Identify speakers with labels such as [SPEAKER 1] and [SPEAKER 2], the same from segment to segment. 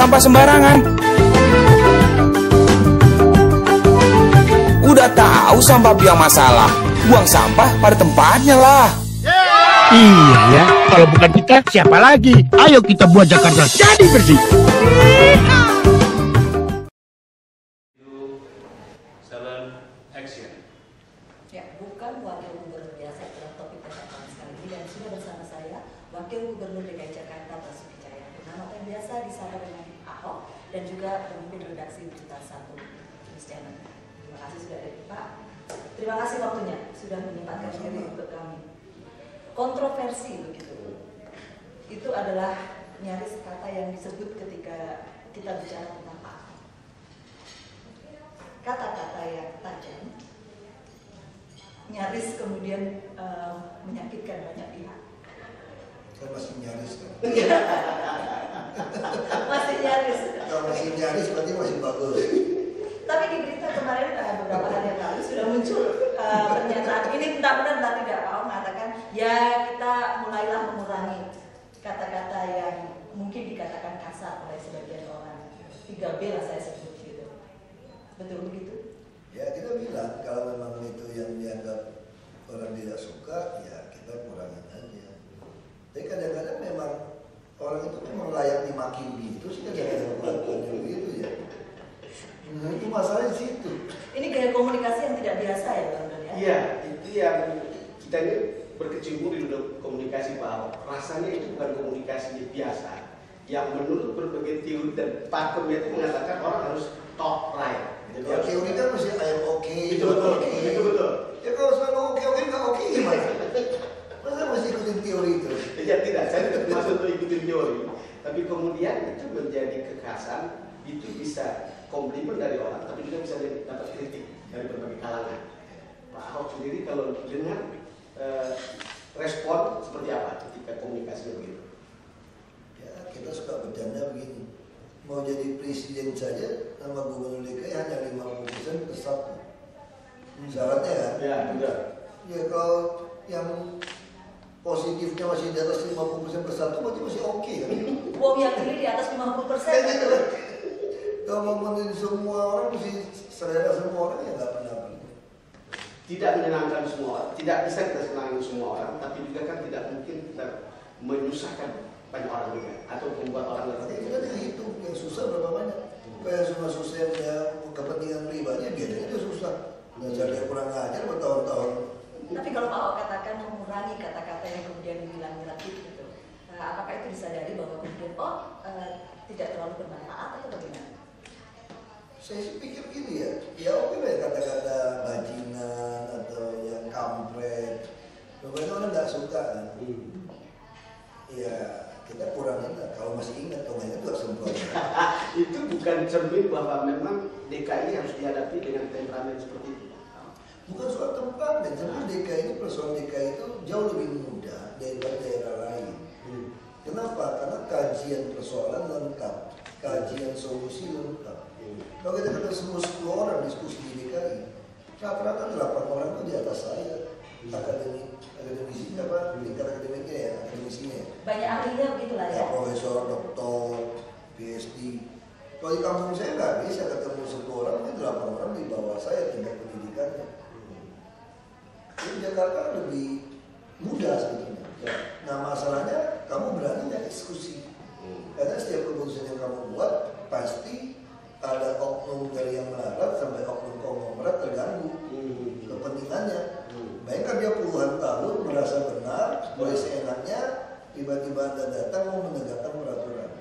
[SPEAKER 1] sampah sembarangan. Udah tahu sampah biang masalah, buang sampah pada tempatnya lah.
[SPEAKER 2] Iya ya, kalau bukan kita siapa lagi? Ayo kita buat Jakarta jadi bersih.
[SPEAKER 3] Ya, bukan wakil gubernur biasa dalam topik percakapan sekali ini, dan sudah bersama saya Wakil Gubernur DKI Jakarta Basuki Cahayapurnama yang biasa disapa dengan Ahok, dan juga pemimpin redaksi Berita 1 News Channel. Terima kasih sudah ada Pak. Terima kasih waktunya sudah menyempatkan diri untuk kami. Kontroversi begitu. Itu adalah nyaris kata yang disebut ketika kita bicara tentang Pak Ahok. Kata-kata yang tajam, nyaris kemudian menyakitkan banyak pihak.
[SPEAKER 4] Kan masih nyaris kan?
[SPEAKER 3] Masih nyaris.
[SPEAKER 4] Kalau masih nyaris berarti masih bagus.
[SPEAKER 3] Tapi di berita kemarin beberapa hari yang lalu sudah muncul pernyataan ini, entah benar entah tidak. Pak Ahok mengatakan ya kita mulailah mengurangi kata-kata yang mungkin dikatakan kasar oleh sebagian orang. 3B lah saya sebut gitu. Betul begitu?
[SPEAKER 4] Ya kita bilang kalau memang itu yang dianggap orang tidak suka, ya kita kurangin aja. Tapi kadang-kadang memang orang itu memang layak dimaki begitu sih, kadang-kadang melakukannya begitu ya. Nah itu masalahnya di situ.
[SPEAKER 3] Ini gaya komunikasi yang tidak biasa ya Bang Don ya?
[SPEAKER 5] Iya, itu yang kita ini berkecimpung di dunia komunikasi Pak Ahok. Rasanya itu bukan komunikasi biasa. Yang menurut berbagai teori dan pakemnya itu mengatakan orang harus talk right.
[SPEAKER 4] Kalau teori kan masih ayam oke.
[SPEAKER 5] Itu betul, itu betul.
[SPEAKER 4] Ya kalau selalu oke nggak oke gimana? Masa masih ikutin teori itu?
[SPEAKER 5] Ya tidak, saya tidak maksud untuk ikutin teori. Tapi kemudian itu menjadi kekhasan, itu bisa komplimen dari orang, tapi juga bisa dapat kritik dari berbagai kalangan. Pak Ahok sendiri kalau dengar respon seperti apa ketika komunikasinya begitu?
[SPEAKER 4] Ya kita suka bercanda begini. Mau jadi presiden saja nama gubernur DKI hanya 50% ke 1. Syaratnya kan?
[SPEAKER 5] Ya, benar.
[SPEAKER 4] Ya kalau yang positifnya masih di atas 50% per 1 berarti masih oke kan?
[SPEAKER 3] Wong yang ini di atas 50%.
[SPEAKER 4] Gitu. Kalau mau menjadi semua orang mesti selera semua orang ya nggak pernah.
[SPEAKER 5] Tidak menyenangkan semua orang, tidak bisa kita senangkan semua orang, tapi juga kan tidak mungkin kita menyusahkan banyak orang juga atau membuat orang lain.
[SPEAKER 4] Kita hitung yang susah berapa banyak. Kayak semua susah yang punya kepentingan pribadi biasanya dia susah. Belajar dia kurang ajar bertahun-tahun.
[SPEAKER 3] Tapi kalau Pak Ahok katakan mengurangi kata-kata yang kemudian dibilang negatif gitu, apakah itu disadari bahwa kemudian tidak terlalu bermanfaat atau bagaimana?
[SPEAKER 4] Saya sih pikir gini ya oke lah kata-kata bajingan atau yang kampret. Beberapa orang nggak suka kan. Ya kita kurangin lah. Kalau masih ingat, kalau ingat juga sempurna.
[SPEAKER 5] Itu bukan cermin bahwa memang DKI harus dihadapi dengan temperamen seperti itu.
[SPEAKER 4] Bukan soal temperamen, sebenarnya DKI ini persoalan DKI itu jauh lebih mudah daripada daerah lain. Kenapa? Karena kajian persoalan lengkap, kajian solusi lengkap. Kalau kita ketemu semua 10 orang diskusi di DKI, rata-rata 8 orang itu di atas saya. Akademisi apa? Tingkat akademiknya ya, akademisinya.
[SPEAKER 3] Banyak ahlinya begitulah ya.
[SPEAKER 4] Profesor, doktor, PhD. Kalau di kampung saya nggak bisa ketemu 10 orang, itu 8 orang di bawah saya tingkat pendidikannya. Di Jakarta lebih mudah sebetulnya. Nah masalahnya kamu berani nggak diskusi? Karena setiap keputusan yang kamu buat pasti ada oknum dari yang melarat sampai oknum konglomerat terganggu kepentingannya. Bayangkan dia puluhan tahun merasa benar, boleh seenaknya, tiba-tiba Anda datang mau menegakkan peraturan.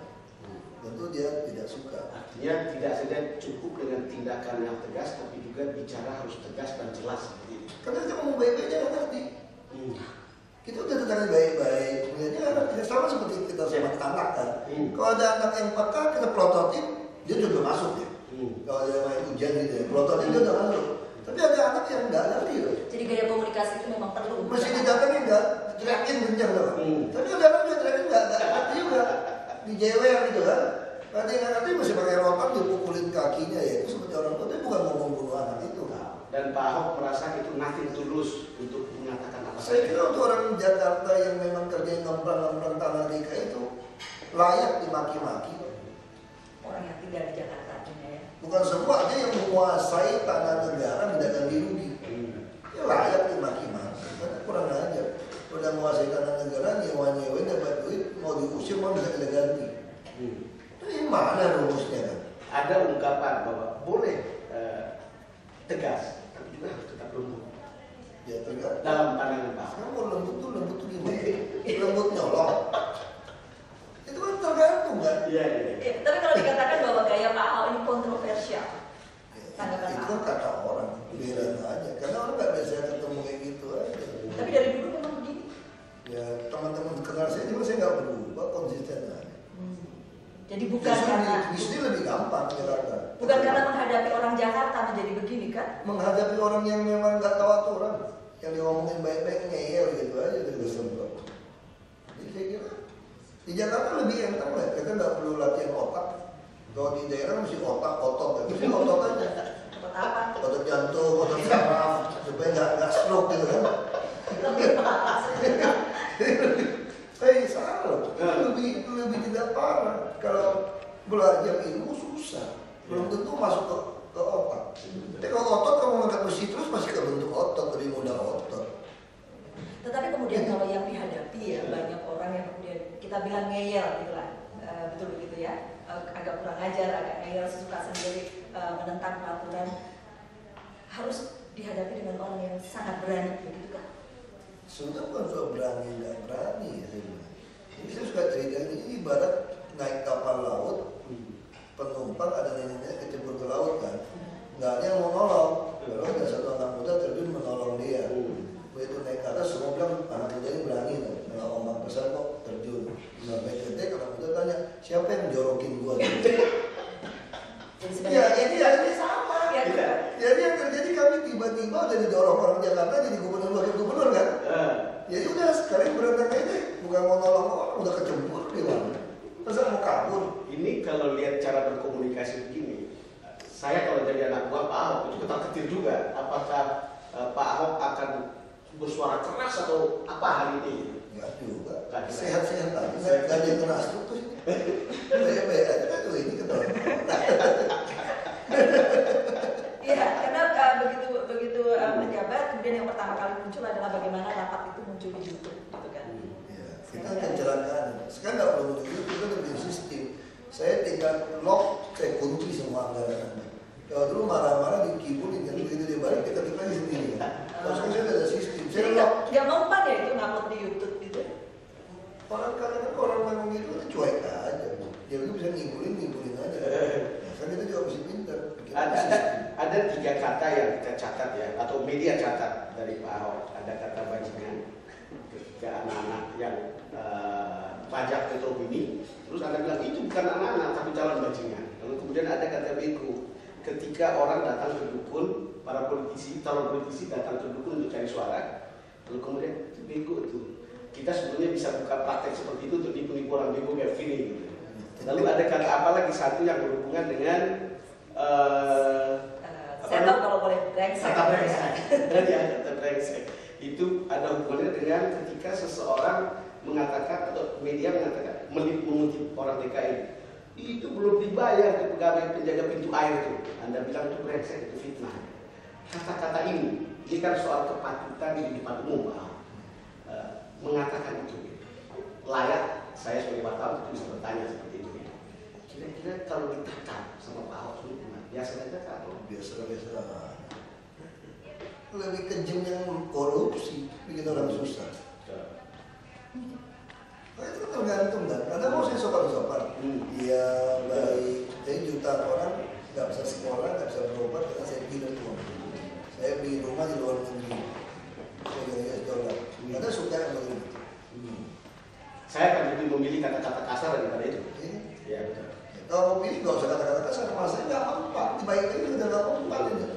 [SPEAKER 4] Tentu dia tidak suka.
[SPEAKER 5] Artinya tidak saja cukup dengan tindakan yang tegas, tapi juga bicara harus tegas dan jelas.
[SPEAKER 4] Karena kita mau baik-baiknya nggak ngerti. Kita udah tetangga baik-baik, kemudiannya anak kita sama seperti kita sama anak kan. Kalau ada anak yang peka, kita prototip, dia juga masuk ya. Kalau dia main ujian gitu ya, prototip dia udah masuk. Tapi ada anak yang nggak ngerti loh.
[SPEAKER 3] Jadi gaya komunikasi itu memang perlu.
[SPEAKER 4] Mesti didatangin nggak, teriakin kencang loh. Tapi ada anak yang teriakin nggak ngerti juga, dijewer gitu kan. Nanti nggak ngerti masih pakai rotan dipukulin kakinya ya, itu seperti orang tua, tapi bukan ngomong bunuh anak itu.
[SPEAKER 5] Dan Pak Ahok merasa itu nothing tulus untuk mengatakan apa
[SPEAKER 4] Saya kira untuk orang Jakarta yang memang kerja ngemprang tanah DKI itu layak dimaki-maki.
[SPEAKER 3] orang yang tinggal di Jakarta artinya ya.
[SPEAKER 4] Bukan semua, aja yang menguasai tanah negara tidak ganti rugi. Ya layak dimaki-maki, karena kurang ajar. Udah menguasai tanah negara, nyewa-nyewain dapat duit, mau diusir mau bisa ganti. Ini mana rumusnya kan?
[SPEAKER 5] Ada ungkapan bahwa boleh tegas, tapi juga harus tetap lembut.
[SPEAKER 4] Ya tergantung.
[SPEAKER 5] Dalam pandangan Pak.
[SPEAKER 4] Sekarang mau lembut tuh gimana? Lembut nyolong. Itu kan tergantung kan?
[SPEAKER 5] Iya.
[SPEAKER 3] Tapi kalau dikatakan bahwa gaya Pak Ahok ini kontroversial, tanggapan
[SPEAKER 4] Itu
[SPEAKER 3] Pak
[SPEAKER 4] kan
[SPEAKER 3] Ahok.
[SPEAKER 4] kata orang, biarin aja. Karena orang nggak biasa ketemu kayak gitu aja.
[SPEAKER 3] Tapi dari dulu memang begini.
[SPEAKER 4] Ya teman-teman kenal saya juga saya nggak berubah, konsisten aja.
[SPEAKER 3] Jadi bukan karena
[SPEAKER 4] Justru lebih gampang Jakarta.
[SPEAKER 3] bukan karena menghadapi orang Jakarta menjadi begini kan?
[SPEAKER 4] Menghadapi orang yang memang nggak tahu aturan, yang diomongin baik-baik ngeyel gitu aja dari semprot. Jadi saya kira di Jakarta lebih enteng lah, kita nggak perlu latihan otak. Kalau di daerah mesti otak, otot, mesti otot aja.
[SPEAKER 3] Otot apa?
[SPEAKER 4] Otot jantung, otot saraf, supaya nggak stroke gitu kan. Salah, lebih tidak parah. Kalau belajar ilmu susah, belum tentu masuk ke otak. Tapi kalau otot kamu ngangkat besi terus masih kebentuk otot, lebih mudah otot.
[SPEAKER 3] Tetapi kemudian kalau yang dihadapi ya banyak orang yang kemudian kita bilang ngeyel gitu lah, betul begitu ya, agak kurang ajar, agak ngeyel, sesuka sendiri, menentang peraturan, harus dihadapi dengan orang yang sangat berani, begitu kan?
[SPEAKER 4] Sudah bukan soal berani nggak berani ya saya bilang. Jadi saya suka cerita ini ibarat naik kapal laut, penumpang ada nenek kecebur ke laut kan, nggak ada yang mau nolong. Lalu ada satu anak muda terjun menolong dia. Begitu naik ke atas semua bilang anak muda ini berani tuh, kalau ombak besar kok terjun. Sampai gede anak muda tanya siapa yang jorokin gua?
[SPEAKER 3] Jadi sebenarnya
[SPEAKER 4] ini sama.
[SPEAKER 3] ya,
[SPEAKER 4] Jadi yang terjadi kami tiba-tiba udah didorong orang Jakarta jadi gubernur wakil gubernur kan? Jadi udah sekarang berenang aja, bukan mau nolong orang, udah kecebur di mana? Masa mau kabur?
[SPEAKER 5] Ini kalau lihat cara berkomunikasi begini, saya kalau jadi anak buah Pak Ahok itu ketar-ketir juga. Apakah Pak Ahok akan bersuara keras atau apa hari ini?
[SPEAKER 4] Enggak juga.
[SPEAKER 5] Nggak juga.
[SPEAKER 4] Sehat-sehat aja. Enggak ada yang kena stroke tuh. Baik-baik aja kan tuh ini ketawa.
[SPEAKER 3] Iya, karena begitu menjabat, kemudian yang pertama kali muncul adalah bagaimana rapat itu muncul di YouTube, gitu kan?
[SPEAKER 4] Ya, kita akan jalankan. Sekarang nggak perlu begitu, kita lebih sistem. Saya tinggal lock, saya kunci semua anggaran. Kalau dulu marah-marah dikibulin, yang begitu dia balik kita ketik lagi sendiri. Kalau sekarang saya ada sistem, saya
[SPEAKER 3] Jadi
[SPEAKER 4] lock.
[SPEAKER 3] nggak mempan ya itu ngupload di YouTube gitu?
[SPEAKER 4] Orang kadang-kadang orang memang itu cuek aja. Dia itu bisa ngibulin aja. Kan kita juga mesti pintar.
[SPEAKER 5] Ada 3 kata yang kita catat ya, atau media catat dari Pak Ahok. Ada kata bajingan ke anak-anak yang pajak Petrobini. Terus Anda bilang itu bukan anak-anak tapi calon bajingan. Lalu kemudian ada kata bego. Ketika orang datang ke dukun, para politisi, calon politisi datang ke dukun untuk cari suara. Lalu kemudian itu bego itu. Kita sebenarnya bisa buka praktek seperti itu untuk nipu-nipu orang bego kayak gini. Gitu. Lalu ada kata apa lagi satu yang berhubungan dengan
[SPEAKER 3] saya tahu kalau boleh brengsek.
[SPEAKER 5] kata brengsek. Kata brengsek. Itu ada hubungannya dengan ketika seseorang mengatakan atau media mengatakan mengutip orang DKI itu belum dibayar ke pegawai penjaga pintu air itu. Anda bilang itu brengsek, itu fitnah. Kata-kata ini kan soal kepatutan di depan umum, Pak. Mengatakan itu layak saya sebagai wartawan itu bisa bertanya seperti itu. Kira-kira kalau ditangkap sama Pak Ahok itu biasa saja kan?
[SPEAKER 4] Biasa. Lebih kejam yang korupsi, bikin orang susah. Nah, itu tergantung kan. Kadang mau saya sopan-sopan. Iya baik. Jadi jutaan orang nggak bisa sekolah, nggak bisa berobat karena saya pindah uang. Saya beli rumah di luar negeri. Saya US dollar. Ada suka yang begini.
[SPEAKER 5] Saya akan lebih memilih kata-kata kasar daripada itu. Iya betul.
[SPEAKER 4] Kalau pilih nggak usah kata-kata kasar, malah saya nggak mempan. Dibaik lagi udah nggak mempan ini.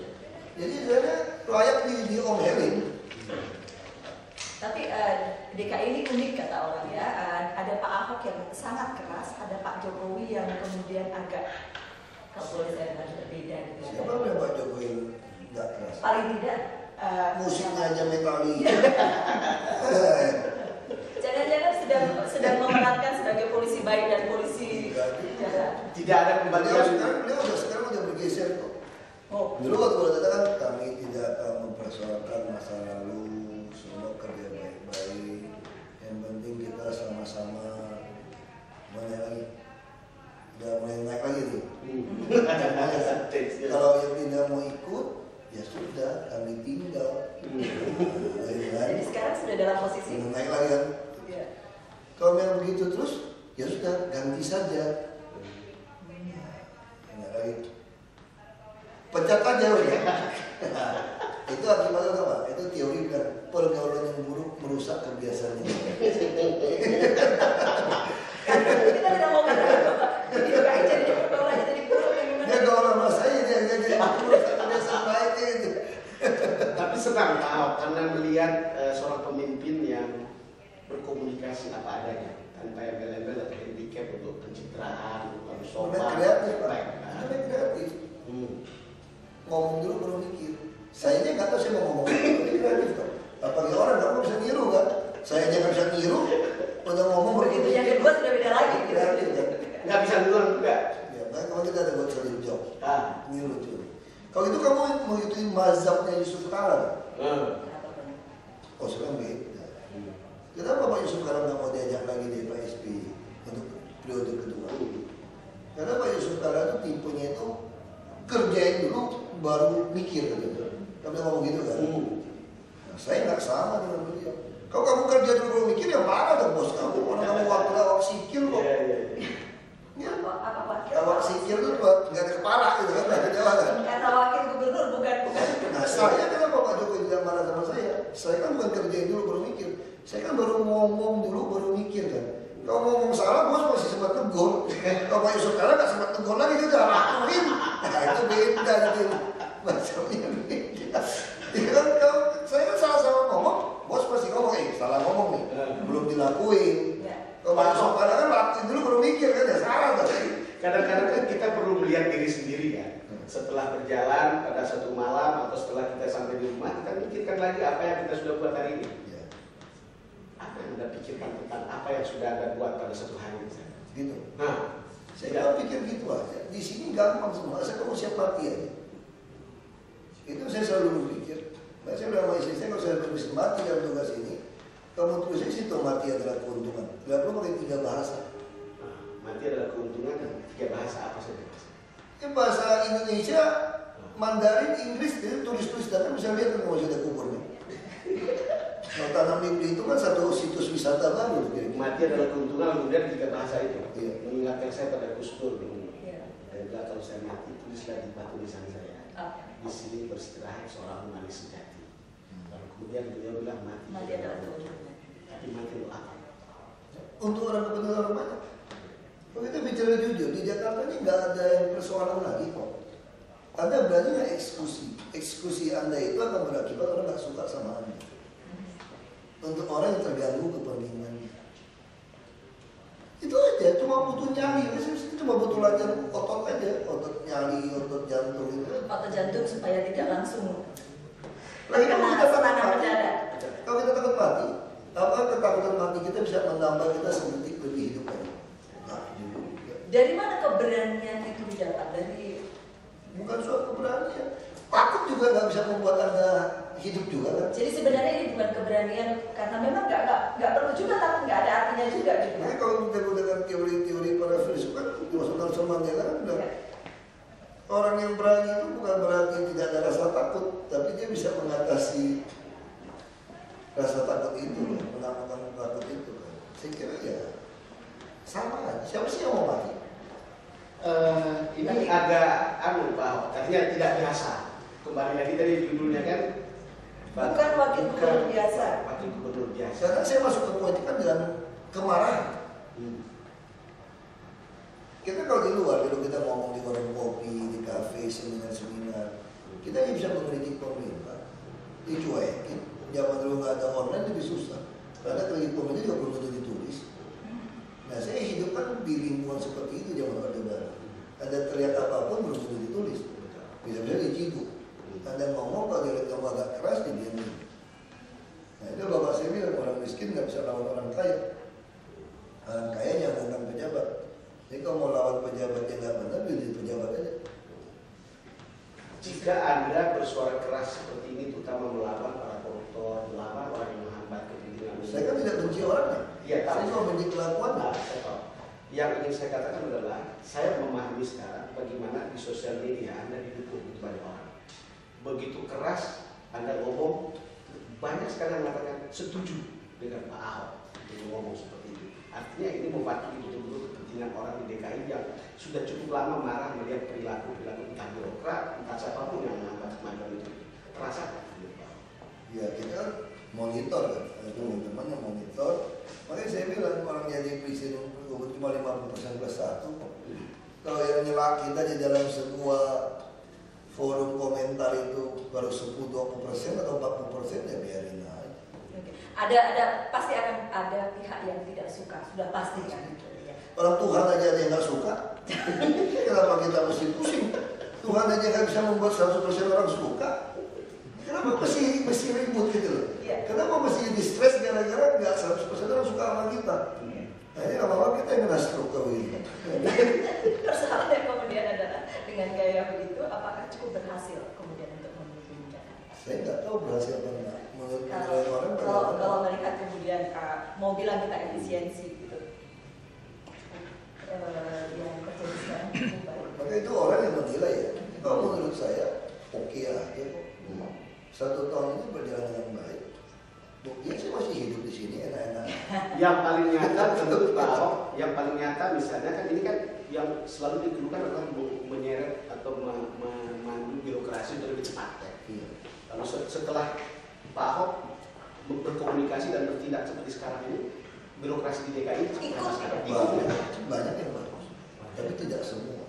[SPEAKER 4] Jadi saya layak diomelin.
[SPEAKER 3] Tapi DKI ini unik kata orang ya. Ada Pak Ahok yang sangat keras, ada Pak Jokowi yang kemudian agak, kalau boleh saya bilang berbeda gitu.
[SPEAKER 4] Siapa yang Pak Jokowi nggak keras?
[SPEAKER 3] Paling tidak
[SPEAKER 4] Musiknya aja metalik.
[SPEAKER 3] Jangan-jangan sedang memerankan sebagai polisi baik dan polisi jahat.
[SPEAKER 5] Tidak ada pembagian.
[SPEAKER 4] Sekarang udah bergeser kok.
[SPEAKER 3] Oh,
[SPEAKER 4] Dulu waktu gue katakan kami tidak akan mempersoalkan masa lalu, semua kerja baik-baik. Yang penting kita sama-sama udah mulai naik lagi nih. Kalau yang tidak mau ikut, ya sudah kami tinggal.
[SPEAKER 3] jadi sekarang sudah dalam posisi.
[SPEAKER 4] Udah naik lagi kan.
[SPEAKER 3] Iya.
[SPEAKER 4] Kalau yang begitu terus, ya sudah ganti saja. Enggak lagi. Pecat aja udah. Itu akibatnya apa? Itu teori kan pergaulan yang buruk merusak kebiasaan.
[SPEAKER 3] Kita tidak mau jadi pergaulannya jadi buruk.
[SPEAKER 4] Dia gaulan sama saya dia jadi merusak kebiasaan baiknya itu.
[SPEAKER 5] Tapi senang tahu karena melihat seorang pemimpin yang berkomunikasi apa adanya tanpa embel-embel atau handicap untuk pencitraan, untuk sopan.
[SPEAKER 4] Kreatif Pak.
[SPEAKER 5] Baik.
[SPEAKER 4] Kreatif. Ngomong dulu baru mikir. Saya aja nggak tahu saya mau ngomong apa. Ini kreatif kan. Apalagi orang nggak bisa niru kan. Saya aja nggak bisa niru. Udah ngomong
[SPEAKER 3] Begitu yang kedua sudah beda lagi.
[SPEAKER 4] kreatif kan.
[SPEAKER 5] Nggak bisa duluan juga.
[SPEAKER 4] Ya, makanya kalau kita ada buat selling job.
[SPEAKER 5] Ah.
[SPEAKER 4] Niru tuh. Kalau itu kamu mau ikutin mazhabnya Yusuf Kala. Oh sekarang beda. Kenapa Pak Yusuf Kala nggak mau diajak lagi di Pak SBY untuk periode kedua? Karena Pak Yusuf Kala itu tipenya itu kerjain dulu baru mikir gitu. Kamu ngomong gitu kan? Nah, saya nggak sama dengan beliau. Kalau kamu kerja dulu baru mikir ya marah dong bos kamu. Orang kamu waktu awak sikil kok. Ya, awak sikil itu nggak ada kepala gitu kan? Nggak ada jalan kan?
[SPEAKER 3] Kata wakil gubernur bukan.
[SPEAKER 4] Nah saya kenapa Pak Jokowi tidak marah sama saya? Saya kan bukan kerjain dulu baru mikir. Saya kan baru ngomong dulu baru mikir kan. Kalau ngomong salah bos masih sempat tegur. Kalau Pak Yusuf Kala nggak sempat tegur lagi dia udah lakuin. Nah itu beda gitu. Macamnya beda. Ya kan kalau saya kan salah ngomong, bos pasti ngomong salah ngomong nih, belum dilakuin. Kalau Pak Yusuf Kala kan lakuin dulu baru mikir kan ya salah tadi.
[SPEAKER 5] Kadang-kadang kan kita perlu melihat diri sendiri ya. Setelah berjalan pada satu malam atau setelah kita sampai di rumah, kita mikirkan lagi apa yang kita sudah buat hari ini. Apa yang Anda pikirkan tentang apa yang sudah Anda buat pada satu hari misalnya?
[SPEAKER 4] Gitu.
[SPEAKER 5] Nah,
[SPEAKER 4] Saya nggak pikir gitu aja. Di sini gampang semua. Saya kamu siap mati aja. Itu saya selalu berpikir. Nah, saya bilang sama istri saya kalau saya bisa mati dalam tugas ini, kamu tulis aja situ mati adalah keuntungan. Nggak perlu pakai 3 bahasa.
[SPEAKER 5] mati adalah keuntungan dan 3 bahasa apa saja?
[SPEAKER 4] Ya, bahasa Indonesia, Mandarin, Inggris, itu tulis-tulis dan bisa lihat kan masih ada kuburnya. Kalau tanam mimpi itu kan satu situs wisata baru.
[SPEAKER 5] Mati adalah keuntungan, kemudian 3 bahasa itu.
[SPEAKER 4] Iya.
[SPEAKER 5] Mengingatkan saya pada Gus Dur dulu.
[SPEAKER 3] Iya.
[SPEAKER 5] Saya bilang kalau saya mati tulislah di batu nisan saya. Di sini beristirahat seorang humanis sejati. Lalu kemudian beliau bilang mati
[SPEAKER 3] adalah keuntungan.
[SPEAKER 5] Tapi mati untuk apa?
[SPEAKER 4] Untuk orang kebetulan orang banyak. Kalau kita bicara jujur, di Jakarta ini nggak ada yang persoalan lagi kok. Anda berani nggak eksekusi? Eksekusi Anda itu akan berakibat orang nggak suka sama Anda. Untuk orang yang terganggu kepentingannya. Itu aja, cuma butuh nyali. Cuma butuh latihan otot aja, otot nyali, otot jantung itu.
[SPEAKER 3] Otot jantung supaya tidak langsung.
[SPEAKER 4] Lagi kalau kita takut
[SPEAKER 3] serangan
[SPEAKER 4] mati,
[SPEAKER 3] mendadak.
[SPEAKER 4] kalau kita takut mati, apa ketakutan mati kita bisa menambah kita sedetik lebih hidup lagi. Nah,
[SPEAKER 3] Dari mana keberanian itu didapat? Dari
[SPEAKER 4] bukan suatu keberanian. Takut juga nggak bisa membuat Anda hidup juga kan?
[SPEAKER 3] jadi sebenarnya ini bukan keberanian karena memang nggak perlu juga takut, nggak ada artinya juga gitu.
[SPEAKER 4] Jadi kalau kita gunakan teori-teori para filsuf kan, dimaksud Nelson Mandela kan bilang, orang yang berani itu bukan berarti tidak ada rasa takut, tapi dia bisa mengatasi rasa takut itu, menaklukkan takut itu. Saya kira ya sama aja. Siapa sih yang mau mati?
[SPEAKER 5] Ini agak Pak, artinya tidak biasa. Kembali lagi tadi judulnya kan,
[SPEAKER 3] Bukan wakil gubernur biasa.
[SPEAKER 5] Wakil gubernur biasa.
[SPEAKER 4] Karena saya masuk ke politik kan dengan kemarahan. Kita kalau di luar, kalau kita ngomong di warung kopi, di kafe, seminar-seminar, kita hanya bisa mengkritik pemerintah, dicuekin. Zaman dulu nggak ada online lebih susah, karena kritik pemerintah juga perlu ditulis. Nah, saya hidup kan di lingkungan seperti itu zaman Orde Baru. Anda teriak apapun belum tentu ditulis, bisa-bisa dicibuk. Anda ngomong kalau dia kamu agak keras didiamin. Nah, itu bapak saya bilang orang miskin nggak bisa lawan orang kaya. Orang kaya jangan undang pejabat. Jadi kalau mau lawan pejabat yang nggak
[SPEAKER 5] jika Anda bersuara keras seperti ini, terutama melawan para koruptor, melawan orang yang menghambat kepentingan umum.
[SPEAKER 4] Saya kan tidak benci orangnya.
[SPEAKER 5] Iya,
[SPEAKER 4] Saya cuma benci kelakuan.
[SPEAKER 5] Nah, saya tahu. Yang ingin saya katakan adalah, saya memahami sekarang bagaimana di sosial media Anda didukung begitu banyak orang. Begitu keras Anda ngomong, banyak sekali yang mengatakan setuju dengan Pak Ahok untuk ngomong seperti itu. Artinya ini mewakili betul-betul kepentingan orang di DKI yang sudah cukup lama marah melihat perilaku entah birokrat, entah siapapun yang menghambat kemajuan itu. Terasa kan?
[SPEAKER 4] Ya kita kan monitor kan, teman-teman yang monitor. Makanya saya bilang orang jadi presiden cuma 50% plus 1. Kalau yang nyelak kita di dalam sebuah forum komentar itu baru 10-20% atau 40%, ya biarin aja.
[SPEAKER 3] Ada pasti akan ada pihak yang tidak suka, sudah pasti kan.
[SPEAKER 4] Orang Tuhan aja ada yang nggak suka. Kenapa kita mesti pusing? Tuhan aja nggak bisa membuat 100% orang suka. Kenapa mesti ribut gitu loh?
[SPEAKER 3] Iya.
[SPEAKER 4] Kenapa mesti di stres gara-gara nggak 100% orang suka sama kita? Nah ini lama-lama kita yang kena stroke ini.
[SPEAKER 3] Persoalannya kemudian adalah dengan gaya begitu, apakah cukup berhasil kemudian untuk memimpin Jakarta?
[SPEAKER 4] Saya nggak tahu berhasil apa enggak. Menurut orang
[SPEAKER 3] Kalau melihat kemudian mau bilang kita efisiensi gitu, yang terjadi sekarang cukup baik.
[SPEAKER 4] maka itu orang yang menilai ya. Kalau menurut saya oke aja kok. 1 tahun ini berjalan dengan baik. Buktinya saya masih hidup di sini enak-enak.
[SPEAKER 5] Yang paling nyata tentu Pak Ahok, yang paling nyata misalnya kan ini kan yang selalu dikeluhkan adalah menyeret atau memandu birokrasi untuk lebih cepat ya.
[SPEAKER 4] Iya.
[SPEAKER 5] Lalu setelah Pak Ahok berkomunikasi dan bertindak seperti sekarang ini, birokrasi di DKI
[SPEAKER 4] Banyak yang bagus, tapi tidak semua.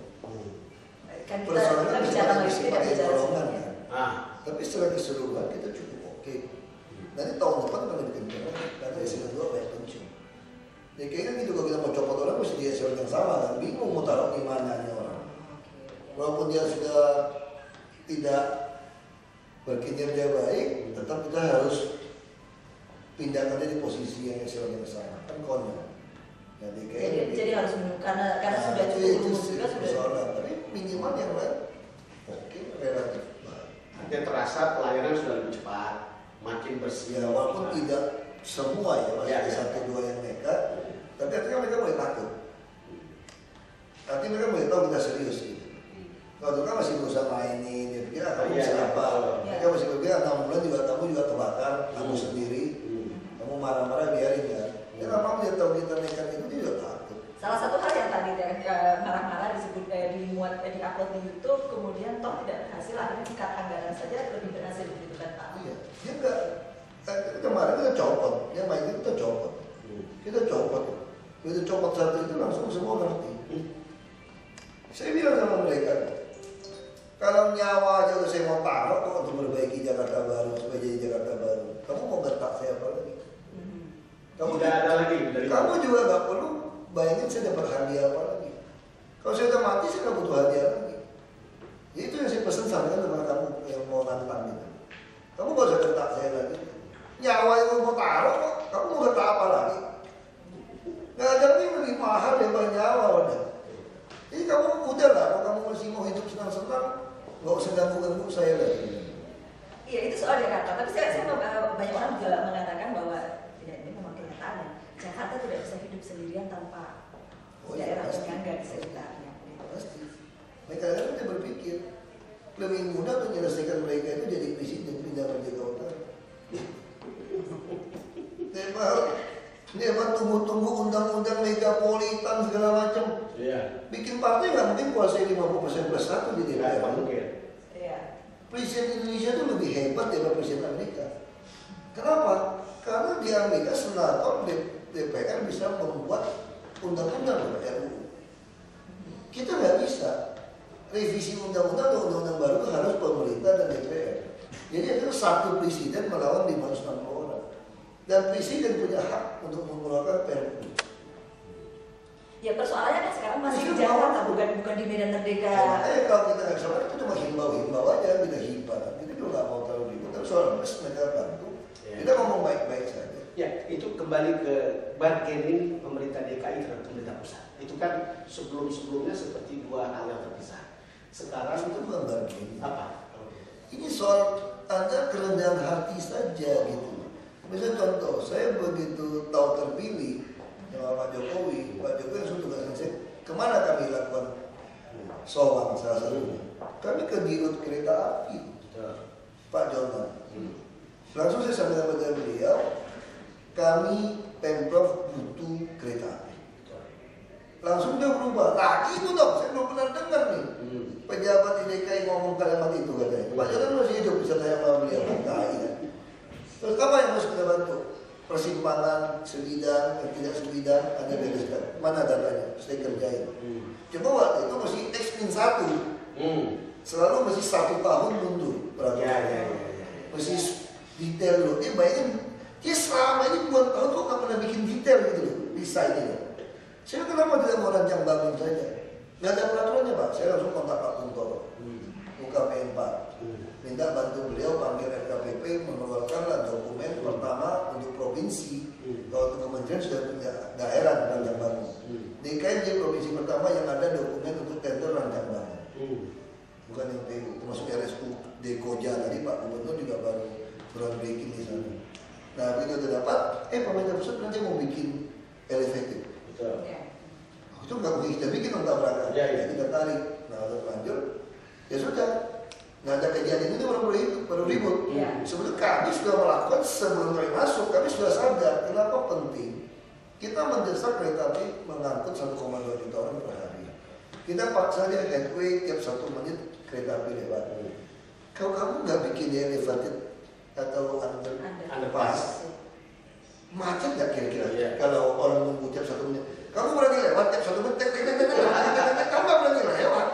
[SPEAKER 3] Kan kita
[SPEAKER 4] Persoalannya
[SPEAKER 3] bicara
[SPEAKER 4] kita
[SPEAKER 3] lagi tidak
[SPEAKER 4] pakai
[SPEAKER 3] bicara
[SPEAKER 4] golongan
[SPEAKER 3] semua.
[SPEAKER 4] kan. Tapi secara keseluruhan kita cukup oke. Nanti tahun depan akan lebih kencang lagi, karena eselon 2 banyak pensiun. Ya kayaknya gitu, kalau kita mau copot orang mesti di eselon yang sama kan, bingung mau taruh di mana nih orang. Walaupun dia sudah tidak berkinerja baik, tetap kita harus pindahkan dia di posisi yang eselon yang sama, kan konyol.
[SPEAKER 3] Jadi harus menunggu karena sudah cukup
[SPEAKER 4] itu
[SPEAKER 3] umur juga sudah.
[SPEAKER 4] persoalan, tapi minimal yang lain oke, relatif baik.
[SPEAKER 5] Nanti terasa pelayanan sudah lebih cepat, makin bersih.
[SPEAKER 4] Ya walaupun tidak semua ya, masih ada 1-2 yang nekat, tapi artinya mereka mulai takut. Artinya mereka mulai tahu kita serius gitu. Kalau itu kan masih berusaha mainin, dia pikir kamu bisa apa? Mereka masih berpikir 6 bulan juga kamu juga terbakar, kamu sendiri, kamu marah-marah biarin kan. Ya lama dia tahu kita nekat itu dia juga takut.
[SPEAKER 3] Salah satu hal yang tadi marah-marah disebut dimuat di-upload di YouTube, kemudian toh tidak berhasil, akhirnya tingkat anggaran saja lebih berhasil begitu kan Pak?
[SPEAKER 4] Iya, dia enggak. Kemarin kita copot, dia main itu kita copot. Kita copot. Begitu copot satu itu langsung semua ngerti. Saya bilang sama mereka, kalau nyawa aja saya mau taruh kok untuk memperbaiki Jakarta Baru supaya jadi Jakarta Baru. Kamu mau gertak saya apa lagi? Kamu
[SPEAKER 5] tidak ada lagi dari
[SPEAKER 4] kamu juga nggak perlu bayangin saya dapat hadiah apa lagi. Kalau saya udah mati saya nggak butuh hadiah lagi. Ya, itu yang saya pesan sampaikan kepada kamu yang mau nantang gitu. Kamu nggak usah gertak saya lagi. Nyawa yang mau taruh kok, kamu mau gertak apa lagi? Nggak ada yang lebih mahal daripada nyawa udah. Jadi kamu udah lah, kalau kamu masih mau hidup senang-senang, nggak usah ganggu-ganggu saya lagi.
[SPEAKER 3] Iya itu soal Jakarta, tapi saya banyak orang juga mengatakan bahwa tidak, ini memang kenyataannya Jakarta tidak bisa hidup sendirian tanpa daerah penyangga di sekitarnya.
[SPEAKER 4] Pasti. Mereka kan berpikir lebih mudah untuk menyelesaikan mereka itu jadi presiden pindah Merdeka Utara. Dia tunggu-tunggu undang-undang megapolitan segala macam.
[SPEAKER 5] Iya.
[SPEAKER 4] Bikin partai nggak mungkin kuasai 50% plus 1 di DPR.
[SPEAKER 5] Nggak mungkin.
[SPEAKER 3] Iya.
[SPEAKER 4] Presiden Indonesia itu lebih hebat daripada presiden Amerika. Kenapa? Karena di Amerika senator DPR bisa membuat undang-undang RUU. Kita nggak bisa. Revisi undang-undang atau undang-undang baru itu harus pemerintah dan DPR. Jadi itu satu presiden melawan 560 orang. Dan presiden punya hak untuk mengeluarkan perpu.
[SPEAKER 3] Ya persoalannya kan sekarang masih di Jakarta, bukan di Medan Merdeka.
[SPEAKER 4] Kalau kita nggak salah itu cuma himbau aja, kita himbau. Kita juga nggak mau terlalu ribut. Tapi soal mereka bantu. Kita ngomong baik-baik saja.
[SPEAKER 5] Ya, itu kembali ke bargaining pemerintah DKI terhadap pemerintah pusat. Itu kan sebelum-sebelumnya seperti dua hal yang terpisah. Sekarang
[SPEAKER 4] itu bukan bargaining.
[SPEAKER 5] apa?
[SPEAKER 4] Ini soal ada kerendahan hati saja gitu. Misalnya contoh, saya begitu tahu terpilih sama Pak Jokowi langsung tugaskan saya, kemana kami lakukan sowan salah satunya? Kami ke Dirut Kereta Api, Pak Jonan. Langsung saya sampaikan kepada beliau, kami Pemprov butuh kereta api. Langsung dia berubah, lagi itu dong, saya belum pernah dengar nih. Pejabat di DKI ngomong kalimat itu katanya. Pak Jonan masih hidup, bisa tanya sama beliau, DKI kan. Terus apa yang harus kita bantu? Persimpangan, sebidang, tidak sebidang, ada bereskan. Mana datanya? Saya kerjain. Coba waktu itu mesti X-1. Selalu mesti 1 tahun mundur. Mesti detail loh. Dia bayangin, dia selama ini puluhan tahun kok nggak pernah bikin detail gitu loh, desainnya. Saya kenapa tidak mau rancang bangun saja? Nggak ada peraturannya Pak. Saya langsung kontak Pak Kuntoro, UKP 4. Minta bantu beliau panggil RKPP mengeluarkanlah dokumen pertama untuk provinsi. Kalau untuk kementerian sudah punya daerah rancang bangun. DKI jadi provinsi pertama yang ada dokumen untuk tender rancang bangun. Bukan yang PU, termasuk RSU Dekoja tadi Pak Gubernur juga baru groundbreaking di sana. Nah begitu udah dapat, pemerintah pusat nanti mau bikin elevated. Itu nggak mungkin kita bikin untuk tabrakan. Kita tarik. Nah udah lanjut, ya sudah. Nah ada kejadian ini baru ribut. Sebetulnya kami sudah melakukan sebelum kami masuk, kami sudah sadar kenapa penting kita mendesak kereta api mengangkut 1,2 juta orang per hari. Kita paksa dia headway tiap 1 menit kereta api lewat. Kalau kamu nggak bikin dia elevated atau underpass, macet nggak kira-kira? Kalau orang nunggu tiap 1 menit, kamu berani lewat tiap 1 menit, kamu nggak berani lewat.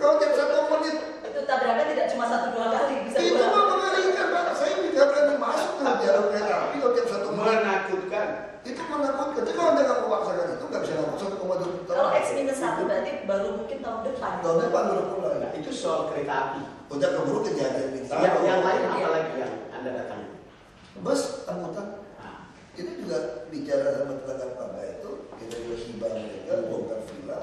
[SPEAKER 4] Kalau tiap 1 menit
[SPEAKER 3] itu tabrakan tidak cuma 1-2 kali bisa.
[SPEAKER 4] Itu mengerikan Pak. Saya tidak berani masuk dalam jalur kereta api kalau tiap 1 menit.
[SPEAKER 5] Menakutkan.
[SPEAKER 4] Itu menakutkan. Jadi kalau anda nggak memaksakan itu nggak bisa ngangkut 1,2 juta.
[SPEAKER 3] Kalau X-1 berarti baru mungkin tahun depan.
[SPEAKER 4] Tahun depan baru mulai.
[SPEAKER 5] Nah, itu soal kereta api.
[SPEAKER 4] Udah keburu kejadian ini.
[SPEAKER 5] Yang lain apa lagi yang Anda datangi?
[SPEAKER 4] Bus angkutan. Kita juga bicara sama tetangga itu, kita juga hibah mereka, bongkar villa,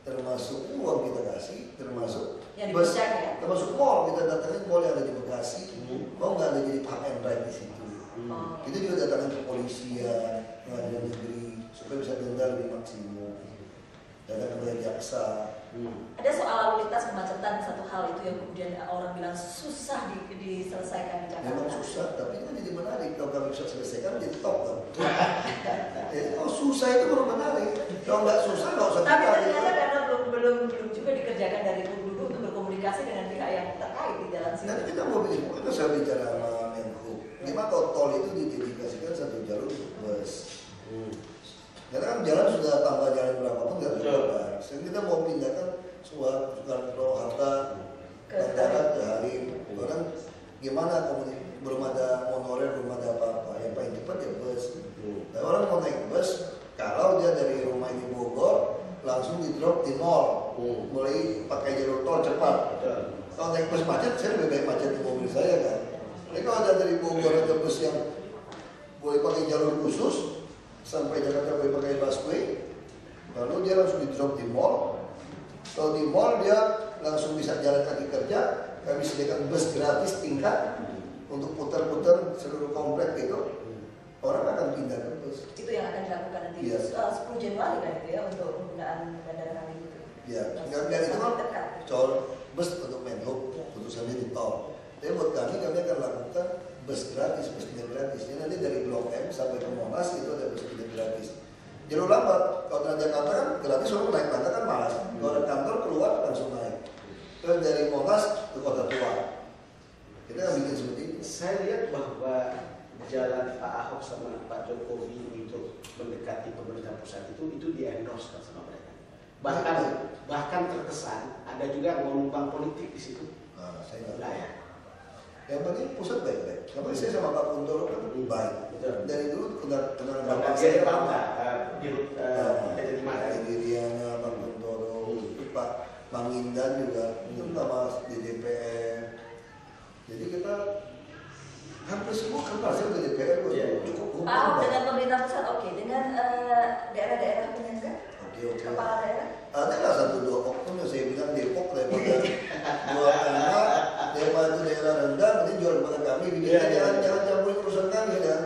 [SPEAKER 4] termasuk uang kita kasih, termasuk
[SPEAKER 3] yang
[SPEAKER 4] bus,
[SPEAKER 3] ya?
[SPEAKER 4] termasuk mall, kita datangin mall yang ada di Bekasi, mau nggak ada jadi park and ride di situ. Kita juga datangin kepolisian, pengadilan negeri, supaya bisa denda lebih maksimum. Datang ke jaksa.
[SPEAKER 3] Ada soal lalu lintas kemacetan, satu hal itu yang kemudian orang bilang susah diselesaikan di Jakarta.
[SPEAKER 4] Memang susah, tapi itu jadi menarik. Kalau kami bisa selesaikan, jadi top kan. Kalau susah itu baru menarik. Kalau nggak susah, nggak usah.
[SPEAKER 3] Tapi ternyata karena belum juga dikerjakan dari dulu untuk berkomunikasi dengan pihak yang terkait di dalam sini.
[SPEAKER 4] Nanti kita mau bikin, itu saya bicara sama Menko. Gimana kalau tol itu didedikasikan 1 jalur untuk bus. Karena kan jalan sudah tambah jalan berapapun nggak berapa. Sekarang kita mau pindahkan Soekarno Hatta Bandara ke Halim. Orang gimana belum ada monorail, belum ada apa-apa. Yang paling cepat ya bus. Nah, orang mau naik bus, kalau dia dari rumah di Bogor langsung di drop di mall, mulai pakai jalur tol cepat. Kalau naik bus macet, saya lebih baik macet di mobil saya kan. Jadi kalau ada dari Bogor ada bus yang boleh pakai jalur khusus sampai Jakarta boleh pakai busway, lalu dia langsung di drop di mall. Kalau di mall dia langsung bisa jalan kaki kerja, kami sediakan bus gratis tingkat untuk putar-putar seluruh komplek gitu. Orang akan pindah ke bus.
[SPEAKER 3] Itu yang akan dilakukan nanti 10 Januari kan itu ya untuk penggunaan bandara kali itu.
[SPEAKER 4] Ya, dan itu kan soal bus untuk Menhub, putusannya di tol. Tapi buat kami akan lakukan bus gratis, bus tidak gratis. Jadi nanti dari Blok M sampai ke Monas itu ada bus tidak gratis. Jalur lambat, kalau Transjakarta kan gratis, orang naik tangga kan malas. Kalau ada kantor keluar langsung naik. Terus dari Monas ke Kota Tua. Kita akan bikin seperti itu.
[SPEAKER 5] Saya lihat bahwa jalan Pak Ahok sama Pak Jokowi untuk mendekati pemerintah pusat itu di-endorse sama mereka. Bahkan terkesan ada juga numpang politik di situ.
[SPEAKER 4] Nah, saya nggak
[SPEAKER 5] tahu. Ya.
[SPEAKER 4] Yang penting pusat baik-baik. Yang saya sama Pak Kuntoro kan baik. Dari dulu kenal Bapak
[SPEAKER 5] dia
[SPEAKER 4] saya.
[SPEAKER 5] Jadi mana?
[SPEAKER 4] Diriannya Pak Kuntoro, Pak Mangindan juga itu nama di DPR. Jadi kita hampir semua kenal saya di DPR cukup.
[SPEAKER 3] Pak dengan pemerintah pusat oke, dengan daerah-daerah penyangga, kepala daerah.
[SPEAKER 4] Ada nggak 1-2 oknum yang saya bilang Depok daripada 2 daripada kami, jangan campurin urusan kami dan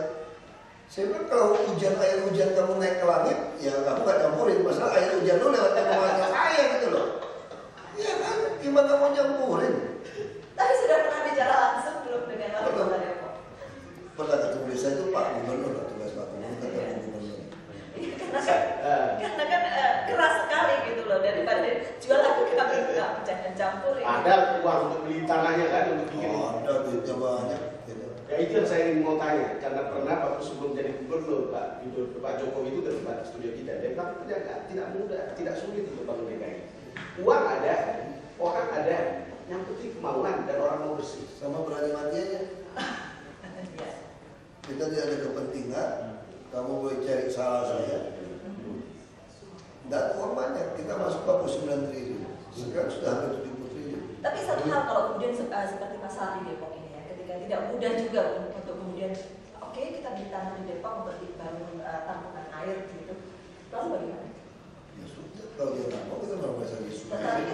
[SPEAKER 4] saya bilang kalau air hujan kamu naik ke langit, ya kamu nggak campurin. Masalah air hujan lu lewat rumahnya saya gitu loh. Iya kan, gimana mau campurin?
[SPEAKER 3] Tapi sudah pernah bicara langsung belum dengan wali kota Depok?
[SPEAKER 4] Pernah ketemu desa itu Pak Gubernur, tugas Pak Gubernur ketemu Gubernur.
[SPEAKER 3] Karena kan keras sekali gitu loh, daripada jual aku kami jangan campurin.
[SPEAKER 5] Ada uang untuk beli tanahnya kan untuk bikin.
[SPEAKER 4] Ada duitnya banyak. Gitu.
[SPEAKER 5] Ya itu yang saya ingin mau tanya, karena pernah waktu sebelum jadi gubernur Pak Jokowi itu terlibat di studio kita, dia bilang tidak mudah, tidak sulit untuk bangun DKI. Uang ada, orang ada, yang penting kemauan dan orang mau bersih.
[SPEAKER 4] Sama berani mati aja. Kita tidak ada kepentingan, kamu boleh cari salah saya. Dan uang banyak, kita masuk 49 triliun. Sekarang sudah hampir 70 triliun.
[SPEAKER 3] Tapi satu hal kalau kemudian seperti masalah di Depok ini ya, ketika tidak mudah juga untuk kemudian oke, kita beli tanah di Depok untuk dibangun tampungan air gitu. Lalu bagaimana?
[SPEAKER 4] Ya sudah, kalau dia nggak mau kita normalisasi sungai.
[SPEAKER 3] Tetapi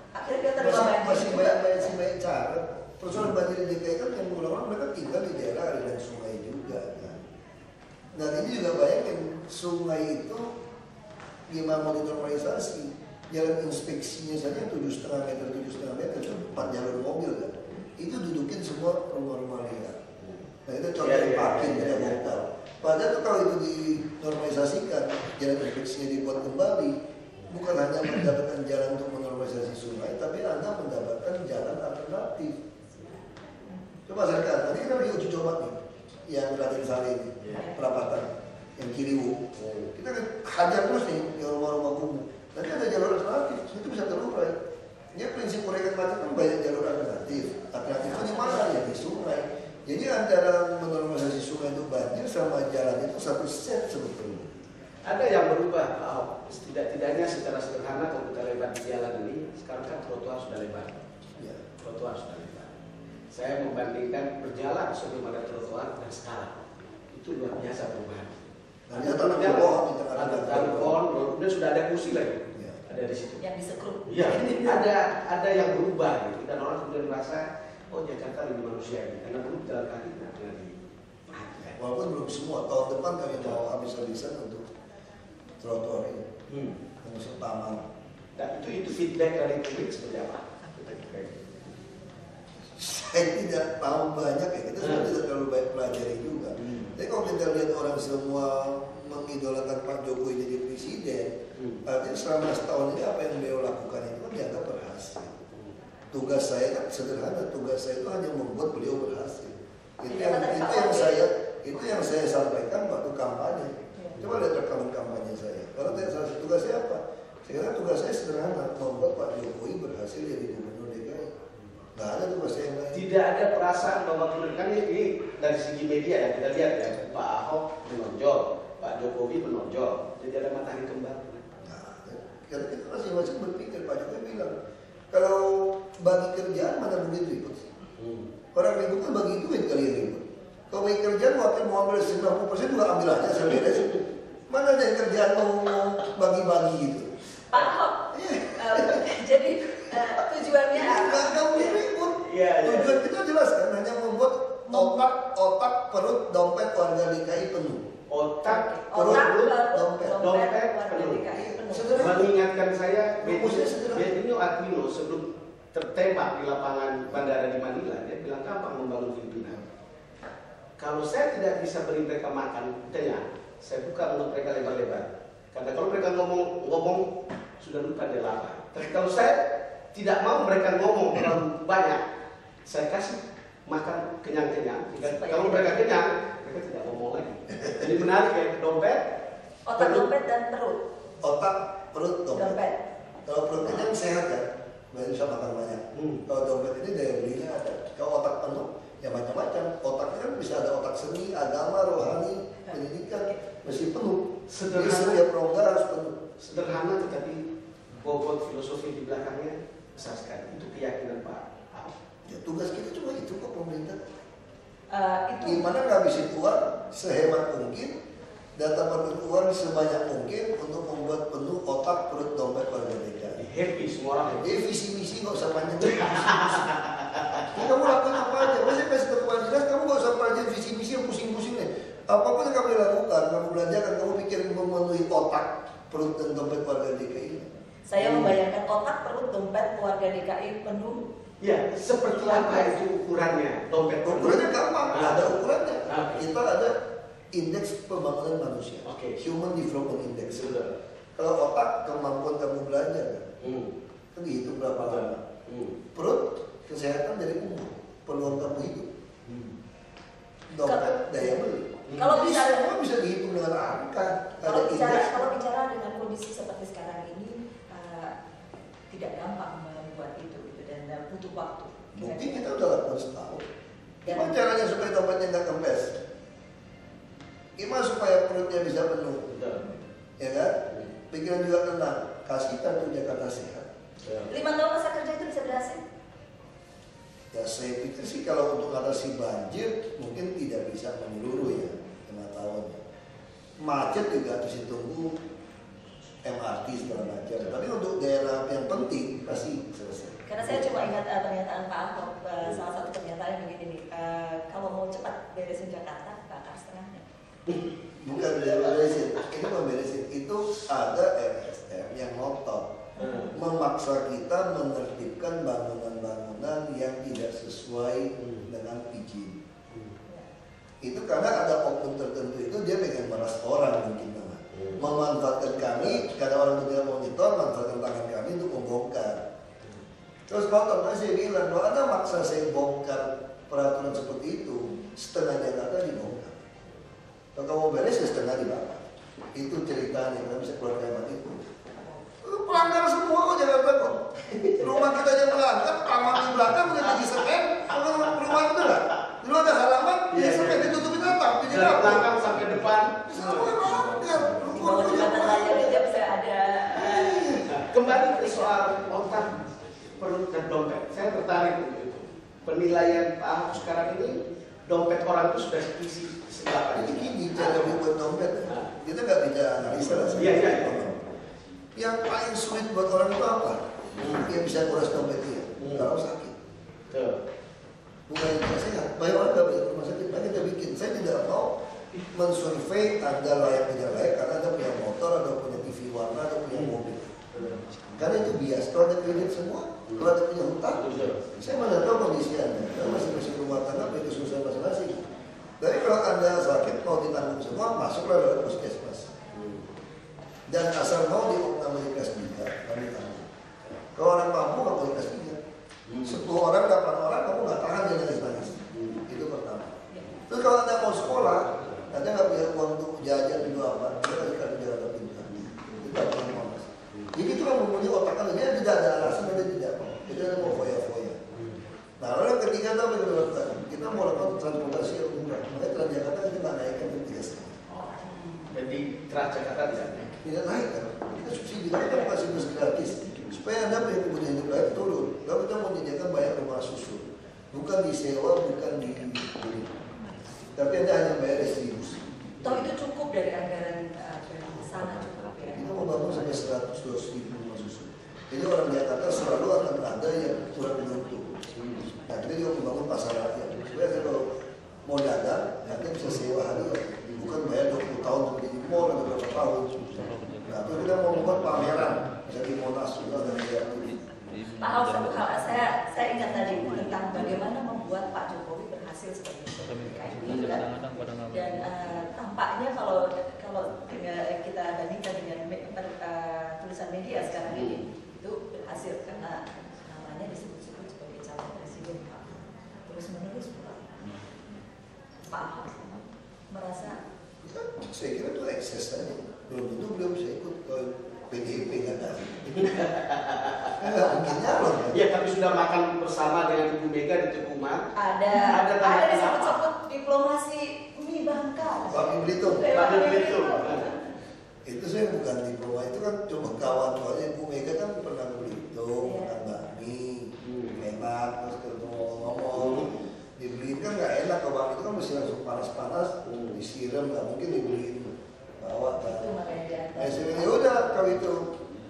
[SPEAKER 3] akhirnya kita terima
[SPEAKER 4] Masih banyak cara. Persoalan banjir di DKI kan yang orang mereka tinggal di daerah aliran sungai juga kan. Dan ini juga bayangin sungai itu gimana mau dinormalisasi. Jalan inspeksinya saja 7,5 meter itu 4 jalur mobil kan. Itu dudukin semua rumah-rumah liar. Nah itu contoh yang pakin kita bongkar. Padahal kalau itu dinormalisasikan, jalan inspeksinya dibuat kembali, bukan hanya mendapatkan jalan untuk menormalisasi sungai, tapi Anda mendapatkan jalan alternatif. Coba saya katakan, ini kan lagi uji coba nih, yang Raden Saleh ini, perapatan, yang Ciliwung. Kita kan hajar terus nih di rumah-rumah kumuh. Nanti ada jalur alternatif, itu bisa terurai. Ini prinsip proyek macet kan banyak jalur alternatif. Alternatif itu di mana? Ya di sungai. Jadi antara menormalisasi sungai itu banjir sama jalan itu satu set sebetulnya.
[SPEAKER 5] Ada yang berubah, Pak Ahok. Tidak-tidaknya secara sederhana kalau kita lebar di jalan ini, sekarang kan trotoar sudah lebar.
[SPEAKER 4] Ya.
[SPEAKER 5] Trotoar sudah lebar. Saya membandingkan berjalan sebelum ada trotoar dan sekarang. Itu luar biasa perubahan.
[SPEAKER 4] Nah, dia tanam pohon di
[SPEAKER 5] tanam pohon, kemudian sudah ada kursi lagi.
[SPEAKER 4] Ya.
[SPEAKER 5] Ada di situ.
[SPEAKER 3] yang disekrup.
[SPEAKER 5] Iya, ada yang berubah gitu. Dan orang kemudian merasa, oh Jakarta lebih manusiawi. Karena dulu jalan kaki tidak pernah diperhatikan.
[SPEAKER 4] Walaupun belum semua, tahun depan kami mau habis-habisan untuk trotoar ini. Masuk taman.
[SPEAKER 5] Dan itu feedback dari publik seperti apa?
[SPEAKER 4] Saya tidak tahu banyak ya, kita sebenarnya tidak terlalu banyak pelajari juga. Tapi kalau kita lihat orang semua mengidolakan Pak Jokowi jadi presiden, artinya selama setahun ini apa yang beliau lakukan itu kan dianggap berhasil. Tugas saya kan sederhana, tugas saya itu hanya membuat beliau berhasil. Itu yang saya sampaikan waktu kampanye. Coba lihat rekaman kampanye saya. Kalau tidak salah tugas saya apa? Sekarang tugas saya sederhana, membuat Pak Jokowi berhasil jadi gubernur DKI. Nggak ada tugas saya yang lain.
[SPEAKER 5] Tidak ada perasaan bahwa kan ini dari segi media ya kita lihat ya, Pak Ahok menonjol, Pak Jokowi menonjol, jadi ada matahari kembar.
[SPEAKER 4] Nah, kita masing-masing berpikir. Pak Jokowi bilang, kalau bagi kerjaan mana mungkin ribut sih? Orang ribut kan bagi duit kali yang ribut. Kalau bagi kerjaan wakil mau ambil 90% juga ambil aja saya beres. Mana ada yang kerjaan mau bagi-bagi gitu?
[SPEAKER 3] Pak Ahok, jadi tujuannya
[SPEAKER 4] Nggak boleh ribut.
[SPEAKER 5] Iya.
[SPEAKER 4] Tujuan kita jelas kan, hanya membuat otak, perut, dompet warga DKI penuh.
[SPEAKER 5] Otak,
[SPEAKER 4] perut,
[SPEAKER 3] dompet warga
[SPEAKER 5] penuh.
[SPEAKER 3] DKI penuh.
[SPEAKER 5] Mengingatkan saya,
[SPEAKER 4] Rumusnya sederhana.
[SPEAKER 5] Benigno Aquino sebelum tertembak di lapangan bandara di Manila, dia bilang gampang membangun Filipina. Kalau saya tidak bisa beri mereka makan, kenyang, saya buka mulut mereka lebar-lebar. Karena kalau mereka ngomong sudah lupa dia lapar. Tapi kalau saya tidak mau mereka ngomong terlalu banyak, saya kasih makan kenyang-kenyang. Kalau mereka kenyang, mereka tidak ngomong lagi. Jadi menarik ya, dompet,
[SPEAKER 3] Otak, dompet dan perut.
[SPEAKER 4] Otak, perut, dompet.
[SPEAKER 3] Dompet.
[SPEAKER 4] Kalau perut kenyang sehat kan, berarti bisa makan banyak. Kalau dompet ini daya belinya ada. Kalau otak penuh, ya macam-macam. Otaknya kan bisa ada otak seni, agama, rohani, pendidikan, mesti penuh. Jadi setiap rongga harus penuh.
[SPEAKER 5] sederhana tetapi bobot filosofi di belakangnya besar sekali. Itu keyakinan Pak Ahok.
[SPEAKER 4] Ya tugas kita cuma itu kok pemerintah.
[SPEAKER 3] Itu
[SPEAKER 4] Gimana ngabisin uang sehemat mungkin dan dapat uang sebanyak mungkin untuk membuat penuh otak, perut, dompet warga DKI.
[SPEAKER 5] Happy semua orang.
[SPEAKER 4] Jadi visi misi nggak usah panjang. Kamu lakukan apa aja? Masih kasih otak, perut dan dompet warga DKI.
[SPEAKER 3] Saya membayangkan otak, perut, dompet warga DKI penuh.
[SPEAKER 5] Ya, seperti apa itu ukurannya dompet?
[SPEAKER 4] Ukurannya gampang, ada ukurannya.
[SPEAKER 5] Oke.
[SPEAKER 4] Kita ada indeks pembangunan manusia,
[SPEAKER 5] Oke.
[SPEAKER 4] Human Development Index.
[SPEAKER 5] Betul.
[SPEAKER 4] Kalau otak, kemampuan kamu belajar, kan dihitung berapa
[SPEAKER 5] Betul.
[SPEAKER 4] lama. Perut, kesehatan dari umur, peluang kamu hidup. Dompet, daya beli.
[SPEAKER 3] Kalau
[SPEAKER 4] Jadi
[SPEAKER 3] bicara-
[SPEAKER 4] semua bisa dihitung dengan angka.
[SPEAKER 3] Kalau
[SPEAKER 4] Ada indeks.
[SPEAKER 3] bicara dengan kondisi seperti sekarang ini, tidak gampang membuat itu gitu, dan butuh waktu.
[SPEAKER 4] Mungkin kita udah lakukan setahun.
[SPEAKER 3] Dan-
[SPEAKER 4] Gimana caranya supaya dompetnya nggak kempes? Gimana supaya perutnya bisa penuh?
[SPEAKER 5] Betul.
[SPEAKER 4] Ya kan? Pikiran juga tenang. Kasih kartu Jakarta Sehat.
[SPEAKER 3] 5 tahun masa kerja itu bisa berhasil?
[SPEAKER 4] Ya saya pikir sih kalau untuk atasi banjir mungkin tidak bisa menyeluruh ya 5 tahun. Macet juga harus ditunggu MRT segala macam. Tapi untuk daerah yang penting pasti selesai.
[SPEAKER 3] Karena saya cuma ingat pernyataan Pak Ahok, salah satu pernyataan begini nih, kalau mau cepat beresin Jakarta, bakar setengahnya.
[SPEAKER 4] Bukan beresin, ini memberesin. Itu ada LSM yang ngotot memaksa kita menertibkan bangunan-bangunan yang tidak sesuai dengan izin. Itu karena ada oknum tertentu itu dia pengen meras orang mungkin banget. Memanfaatkan kami, karena orang itu tidak monitor, manfaatkan tangan kami untuk membongkar. Terus kalau saya bilang, kalau Anda maksa saya bongkar peraturan seperti itu, setengah Jakarta dibongkar. Kalau kamu beres, ya setengah dibakar. Itu ceritanya, kita bisa keluar dari itu. Lu pelanggar semua kok Jakarta kok. Rumah kita aja melanggar, taman di belakang udah jadi semen, kalau rumah itu lah. Dulu ada halaman,
[SPEAKER 5] Iya,
[SPEAKER 4] ya semen
[SPEAKER 5] iya.
[SPEAKER 4] ditutupin atap, jadi
[SPEAKER 5] Dari
[SPEAKER 4] dapur.
[SPEAKER 5] belakang sampai depan.
[SPEAKER 4] Semua melanggar.
[SPEAKER 3] Di bawah jembatan layar aja bisa ada.
[SPEAKER 5] Kembali ke soal otak, perut dan dompet. Saya tertarik untuk itu. Penilaian Pak Ahok sekarang ini, dompet orang itu sudah isi seberapa?
[SPEAKER 4] Jadi gini, cara buat dompet, kita nggak bisa analisa lah.
[SPEAKER 5] Iya, iya.
[SPEAKER 4] Yang paling sulit buat orang itu apa? Yang bisa kuras dompet dia, kalau sakit.
[SPEAKER 5] Betul.
[SPEAKER 4] Bukan yang tidak sehat. Banyak orang nggak bisa ke rumah sakit, banyak kita bikin. Saya tidak mau mensurvei Anda layak tidak layak karena Anda punya motor, Anda punya TV warna, Anda punya mobil. Karena itu bias. Kalau Anda kredit semua, kalau Anda punya hutang, saya mana tahu kondisi Anda. Karena masing-masing rumah tangga punya kesusahan masing-masing. Tapi kalau Anda sakit mau ditanggung semua, masuklah lewat puskesmas. Dan asal mau diopname kelas 3, kami tanggung. Kalau orang mampu nggak boleh kelas 3. 10 orang, 8 orang, kamu nggak tahan dia nangis-nangis. Itu pertama. Terus kalau Anda mau sekolah, Anda nggak punya uang untuk jajan dulu apa, Anda kasih kartu Jakarta Pintar. Itu apa yang mau mas? Jadi itu kan mempunyai otak Anda, dia tidak ada alasan, Anda tidak mau. Jadi Anda mau foya-foya. Nah lalu yang ketiga apa yang kita lakukan? Kita mau lakukan transportasi yang murah. Makanya Transjakarta kita nggak naikkan ke 3,5.
[SPEAKER 5] Jadi Transjakarta tidak naik.
[SPEAKER 4] Tidak naik kan? Kita subsidi, kita kasih bus gratis. Supaya Anda punya kebutuhan hidup layak turun. Kalau kita mau menyediakan banyak rumah susun, bukan disewa, bukan dibeli, tapi Anda hanya bayar distribusi.
[SPEAKER 3] Toh itu cukup dari anggaran sana cukup ya.
[SPEAKER 4] Kita mau bangun sampai 100-200 ribu rumah susun. Jadi orang Jakarta selalu akan ada yang kurang beruntung. Nah kita juga membangun pasar rakyat. Supaya kalau mau dagang, Anda bisa sewa harian, bukan bayar 20 tahun seperti di mall atau berapa tahun. Nah terus kita mau membuat pameran, bisa di Monas juga dan
[SPEAKER 3] Pak Ahok, satu hal saya ingat tadi tentang bagaimana membuat Pak Jokowi berhasil seperti itu ini kan? Dan tampaknya kalau kita bandingkan dengan tulisan media sekarang ini itu berhasil karena namanya disebut-sebut sebagai calon presiden Pak, terus menerus pula. Pak Ahok merasa
[SPEAKER 4] saya kira itu ekses saja. Belum tentu beliau bisa ikut ke PDIP nggak tahu. Nggak mungkin nyalon.
[SPEAKER 5] Ya tapi sudah makan bersama dengan Ibu Mega di Tukuman.
[SPEAKER 3] ada
[SPEAKER 5] tanda
[SPEAKER 3] disebut-sebut diplomasi mie Bangka.
[SPEAKER 4] Bang Belitung.
[SPEAKER 5] Bang Belitung.
[SPEAKER 4] Itu saya bukan diploma, itu kan cuma kawan soalnya Ibu Mega kan pernah ke Belitung,
[SPEAKER 3] Iya.
[SPEAKER 4] pernah bakmi, enak, terus ketemu ngomong. Dibeliin kan nggak enak, kalau bakmi itu kan mesti langsung panas-panas, disiram, nggak mungkin dibeliin bawa kan.
[SPEAKER 3] Itu makanya dia.
[SPEAKER 4] Nah, saya bilang, ya udah kalau itu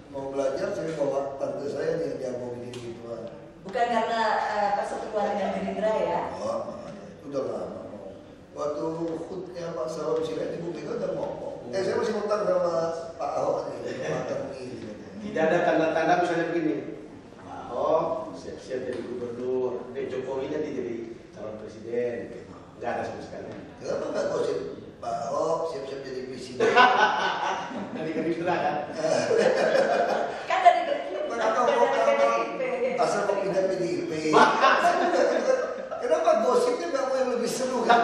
[SPEAKER 4] mau belajar, saya bawa tante saya nih yang jago bikin gituan.
[SPEAKER 3] Bukan karena persekutuan dengan Gerindra ya.
[SPEAKER 4] Oh, itu udah lama. Waktu hutnya Pak Salam Sirait, Ibu Mega udah ngomong. Saya masih ngutang sama Pak
[SPEAKER 5] gubernur, Jokowi jadi calon presiden, nggak ada sama sekali.
[SPEAKER 4] Kenapa nggak gosip Pak Ahok siap-siap jadi presiden?
[SPEAKER 5] Dari Gerindra kan?
[SPEAKER 3] Kan dari PDIP.
[SPEAKER 4] Asal mau pindah PDIP. Kenapa gosipnya nggak mau yang lebih seru kan?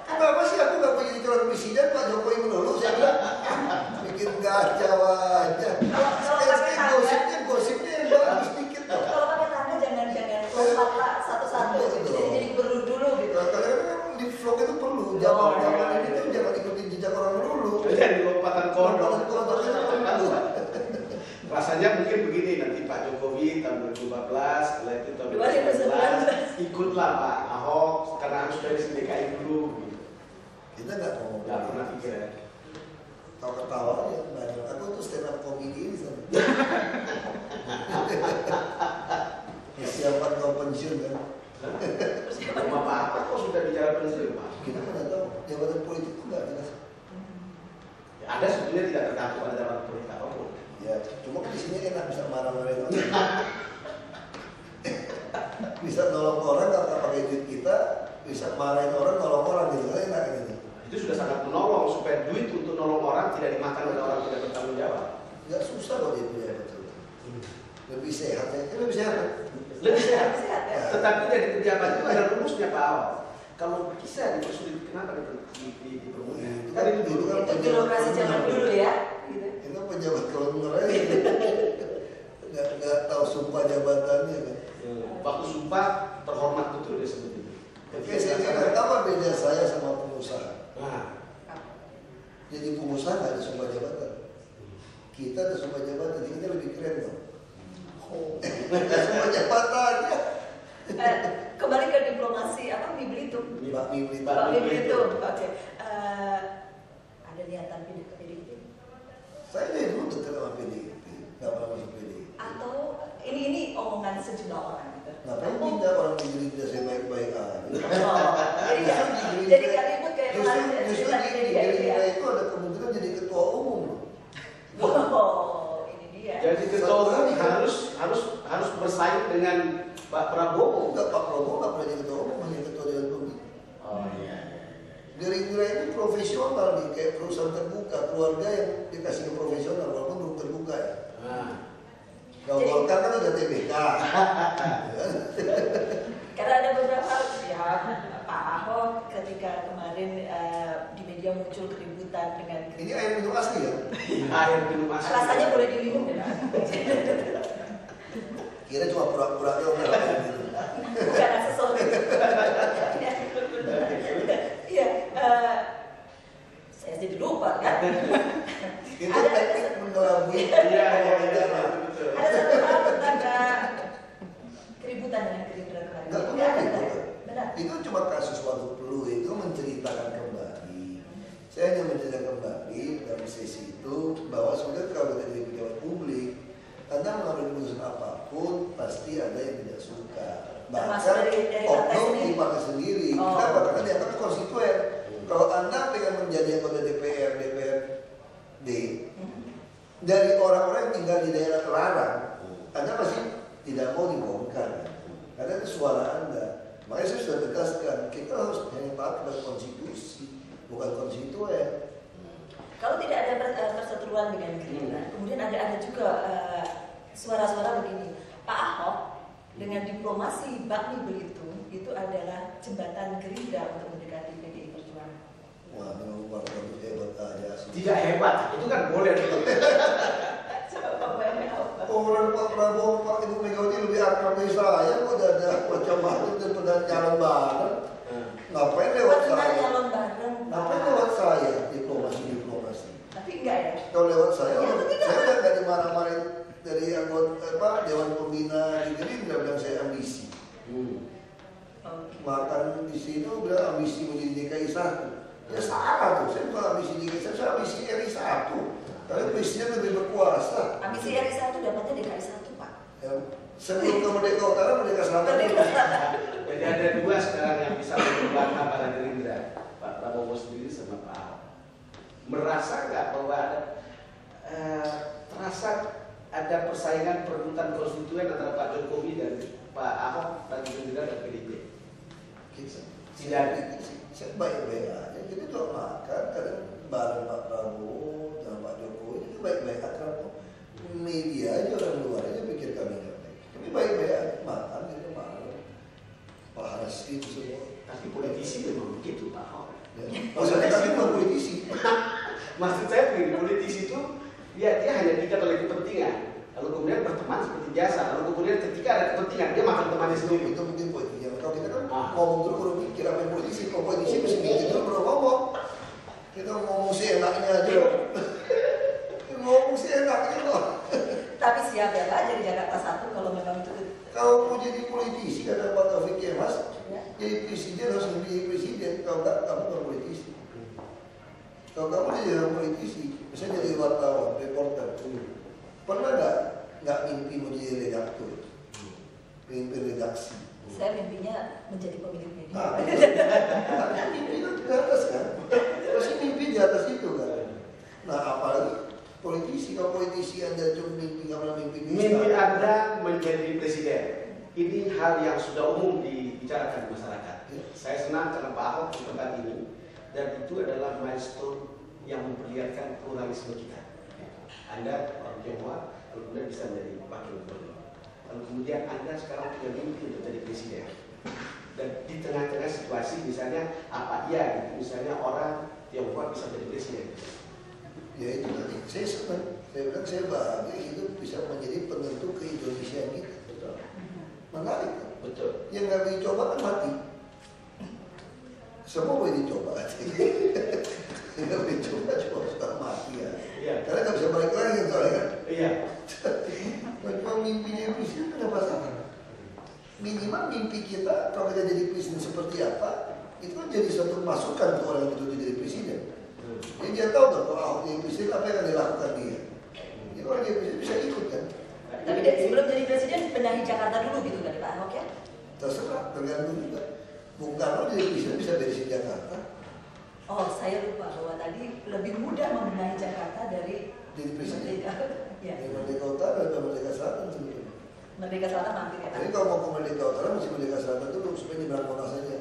[SPEAKER 4] Kenapa sih aku nggak mau jadi calon presiden, Pak Jokowi melulu? Saya bilang, bikin kacau aja. Gosipnya yang bagus dikit.
[SPEAKER 3] Kalau pakai tanda jangan lompat lah satu-satu. Jadi gubernur dulu gitu.
[SPEAKER 4] Kadang-kadang di vlog itu perlu. Zaman ini tuh jangan ikutin jejak orang dulu.
[SPEAKER 5] Jadi lompatan kodok.
[SPEAKER 4] Perlu.
[SPEAKER 5] Rasanya mungkin begini, nanti Pak Jokowi tahun 2014, setelah itu tahun 2019 ikutlah Pak Ahok karena harus dari DKI dulu.
[SPEAKER 4] Kita nggak mau.
[SPEAKER 5] Nggak pernah pikir ya.
[SPEAKER 4] Ketawa ya banyak. Aku tuh stand up comedy ini sama. Persiapan kau pensiun kan?
[SPEAKER 5] Rumah Pak apa kok sudah bicara pensiun Pak?
[SPEAKER 4] Kita kan nggak tahu jabatan politik itu nggak jelas.
[SPEAKER 5] Ya, ada sebetulnya tidak tergantung pada jabatan politik apapun.
[SPEAKER 4] Ya, cuma kan di sini enak bisa marah-marahin orang. Bisa nolong orang nggak pakai duit kita, bisa marahin orang nolong orang gitu kan enak gitu.
[SPEAKER 5] Itu sudah sangat menolong supaya duit untuk nolong orang tidak dimakan oleh orang tidak bertanggung jawab.
[SPEAKER 4] Nggak susah kok dia punya betul. Lebih sehat ya, lebih sehat.
[SPEAKER 5] Lebih sehat.
[SPEAKER 3] Ya.
[SPEAKER 5] Tetapi dari pejabat itu ada rumusnya Pak Ahok. Kalau bisa dipersulit, kenapa dipermudah? Kan itu dulu kan
[SPEAKER 3] Itu birokrasi zaman dulu ya. Gitu.
[SPEAKER 4] Itu pejabat kolonel aja. Nggak tahu sumpah jabatannya kan.
[SPEAKER 5] Waktu sumpah terhormat betul dia sebut itu.
[SPEAKER 4] Oke, saya kira apa beda saya sama pengusaha?
[SPEAKER 5] Nah,
[SPEAKER 4] Jadi pengusaha nggak ada sumpah jabatan. Kita ada sumpah jabatan, jadi kita lebih keren dong. Sumpah jabatannya.
[SPEAKER 3] Kembali ke diplomasi apa Mibli itu.
[SPEAKER 4] Mbak Mibli.
[SPEAKER 3] Pak Mibli itu. Oke. Ada niatan pindah ke PDIP?
[SPEAKER 4] Saya dari dulu dekat sama PDIP, nggak pernah masuk PDIP.
[SPEAKER 3] Atau ini omongan sejumlah orang gitu.
[SPEAKER 4] Ngapain pindah orang di Gerindra saya baik-baik aja.
[SPEAKER 3] Jadi gak ribut kayak
[SPEAKER 4] Justru di Gerindra itu ada kemungkinan jadi ketua umum loh.
[SPEAKER 3] Oh, ini dia.
[SPEAKER 5] jadi ketua umum harus bersaing dengan Pak Prabowo.
[SPEAKER 4] Enggak, Pak Prabowo nggak pernah jadi ketua umum, hanya ketua dewan pembina.
[SPEAKER 5] Oh iya.
[SPEAKER 4] Gerindra ini profesional nih, kayak perusahaan terbuka, keluarga yang dikasih ke profesional walaupun belum terbuka ya.
[SPEAKER 5] Nah.
[SPEAKER 4] Kalau Golkar kan udah TBK.
[SPEAKER 3] Karena ada beberapa ya Pak Ahok ketika kemarin di media muncul keributan dengan
[SPEAKER 4] Ini air minum asli ya?
[SPEAKER 5] Air minum asli.
[SPEAKER 3] rasanya boleh diminum ya.
[SPEAKER 4] Kira cuma pura-pura doang air minum.
[SPEAKER 3] Bukan aksesoris. Iya, saya jadi lupa kan.
[SPEAKER 4] Itu teknik mengelabui.
[SPEAKER 5] Iya.
[SPEAKER 3] Ada satu hal tentang keributan dengan Gerindra kemarin.
[SPEAKER 4] Enggak
[SPEAKER 3] Tidak
[SPEAKER 4] pernah
[SPEAKER 3] ada,
[SPEAKER 4] itu.
[SPEAKER 3] benar.
[SPEAKER 4] Itu cuma kasus waktu perlu itu menceritakan kembali. Saya hanya menceritakan kembali dalam sesi itu bahwa sebenarnya kalau kita jadi pejabat publik, Anda mengambil keputusan apapun pasti ada yang tidak suka.
[SPEAKER 3] Termasuk dari partai
[SPEAKER 4] oknum
[SPEAKER 3] sendiri.
[SPEAKER 4] di partai sendiri.
[SPEAKER 3] Oh.
[SPEAKER 4] Kenapa? Karena dianggap konstituen. Kalau Anda pengen menjadi anggota DPRD dari orang-orang yang tinggal di daerah terlarang, Anda pasti tidak mau dibongkar. Karena itu suara Anda. Makanya saya sudah tegaskan, kita harus hanya taat pada konstitusi, bukan konstituen.
[SPEAKER 3] Kalau tidak ada perseteruan dengan Gerindra, kemudian ada juga suara-suara begini, Pak Ahok dengan diplomasi bakmi begitu, itu adalah jembatan Gerindra untuk mendekati PDI Perjuangan.
[SPEAKER 4] Wah, memang Pak Prabowo hebat aja.
[SPEAKER 5] Tidak hebat, itu kan boleh.
[SPEAKER 3] Coba apa?
[SPEAKER 4] Orang Pak Prabowo, Pak Ibu Megawati lebih akrab dari saya, kok ada macam-macam daripada nyalon bareng. Ngapain lewat saya?
[SPEAKER 3] Nyalon bareng.
[SPEAKER 4] Ngapain lewat saya? Diplomasi.
[SPEAKER 3] Tapi enggak ya?
[SPEAKER 4] Kalau lewat saya,
[SPEAKER 3] Ya,
[SPEAKER 4] saya udah nggak dimarah-marahin dari anggota Dewan Pembina di Gerindra bilang saya ambisi. Makan di situ bilang ambisi menjadi DKI 1. Ya salah tuh, saya bukan ambisi DKI 1, saya ambisi RI 1. Karena presiden lebih berkuasa.
[SPEAKER 3] Ambisi RI 1 dapatnya DKI 1, Pak.
[SPEAKER 4] Ya, sebelum ke Merdeka Utara, Merdeka Selatan.
[SPEAKER 5] Jadi ada dua sekarang yang bisa membantah pada Gerindra, Pak Prabowo sendiri sama Pak Ahok. Merasa nggak bahwa ada terasa ada persaingan perebutan konstituen antara Pak Jokowi dan Pak Ahok dan Gerindra dan PDIP?
[SPEAKER 4] Saya baik-baik aja. Kita juga makan kadang bareng Pak Prabowo dan Pak Jokowi itu baik-baik aja. Media aja orang luar aja pikir kami nggak baik. Kami baik-baik aja makan gitu malam. Pak Hasim semua.
[SPEAKER 5] Tapi politisi memang begitu Pak Ahok.
[SPEAKER 4] Maksudnya kami bukan politisi.
[SPEAKER 5] Maksud saya begini, politisi itu dia hanya diikat oleh kepentingan. Lalu kemudian berteman seperti biasa. Lalu kemudian ketika ada kepentingan dia makan temannya sendiri.
[SPEAKER 4] Itu mungkin politiknya. Kalau kita kan ngomong dulu baru mikir apa yang politisi. Kalau politisi mesti mikir dulu baru ngomong. Kita ngomong sih enaknya aja. Ngomong sih enaknya loh.
[SPEAKER 3] Tapi siap ya Pak jadi Jakarta 1 kalau memang itu.
[SPEAKER 4] Kalau mau jadi politisi kata Pak Taufik Kemas,
[SPEAKER 3] Ya.
[SPEAKER 4] jadi presiden harus menjadi presiden. Kalau enggak kamu bukan politisi. Kalau kamu jadi orang politisi, misalnya jadi wartawan, reporter, pernah nggak mimpi mau jadi redaktur, mimpi redaksi?
[SPEAKER 3] Saya mimpinya menjadi pemilik media.
[SPEAKER 4] Karena mimpi kan di atas kan, pasti mimpi di atas itu kan. Nah apalagi politisi, kalau politisi Anda cuma mimpi karena mimpi
[SPEAKER 5] Mimpi Anda menjadi presiden. Ini hal yang sudah umum dibicarakan di masyarakat. Saya senang karena Pak Ahok di tempat ini dan itu adalah milestone yang memperlihatkan pluralisme kita. Anda orang Tionghoa, lalu kemudian bisa menjadi wakil gubernur. Lalu kemudian Anda sekarang punya mimpi untuk jadi presiden. Dan di tengah-tengah situasi misalnya apa iya gitu, misalnya orang Tionghoa bisa jadi presiden.
[SPEAKER 4] Ya itu tadi, saya senang. Saya bilang saya bahagia hidup bisa menjadi penentu ke-Indonesiaan kita. Menarik kan?
[SPEAKER 5] Betul.
[SPEAKER 4] Yang nggak dicoba kan mati. Semua boleh dicoba. Yang nggak dicoba cuma suka mati ya.
[SPEAKER 5] Iya.
[SPEAKER 4] Karena nggak bisa balik lagi soalnya kan.
[SPEAKER 5] Iya.
[SPEAKER 4] Kalau mimpinya presiden kenapa salah? Minimal mimpi kita kalau kita jadi presiden seperti apa, itu kan jadi suatu masukan untuk orang yang itu jadi presiden. Jadi dia tahu dong kalau Ahok jadi presiden apa yang akan dilakukan dia. Jadi orang jadi presiden bisa ikut kan.
[SPEAKER 3] Tapi sebelum jadi presiden benahi Jakarta dulu gitu kan Pak Ahok ya?
[SPEAKER 4] Terserah, tergantung juga. Bung Karno jadi presiden bisa beresin Jakarta.
[SPEAKER 3] Oh saya lupa bahwa tadi lebih mudah membenahi Jakarta dari
[SPEAKER 4] Jadi presiden.
[SPEAKER 3] Ya.
[SPEAKER 4] Dari Merdeka Utara dan Merdeka Selatan sebetulnya.
[SPEAKER 3] Merdeka Selatan mampir ya Pak.
[SPEAKER 4] Jadi kalau mau ke Merdeka Utara mesti Merdeka Selatan dulu supaya nyebrang Monas saja.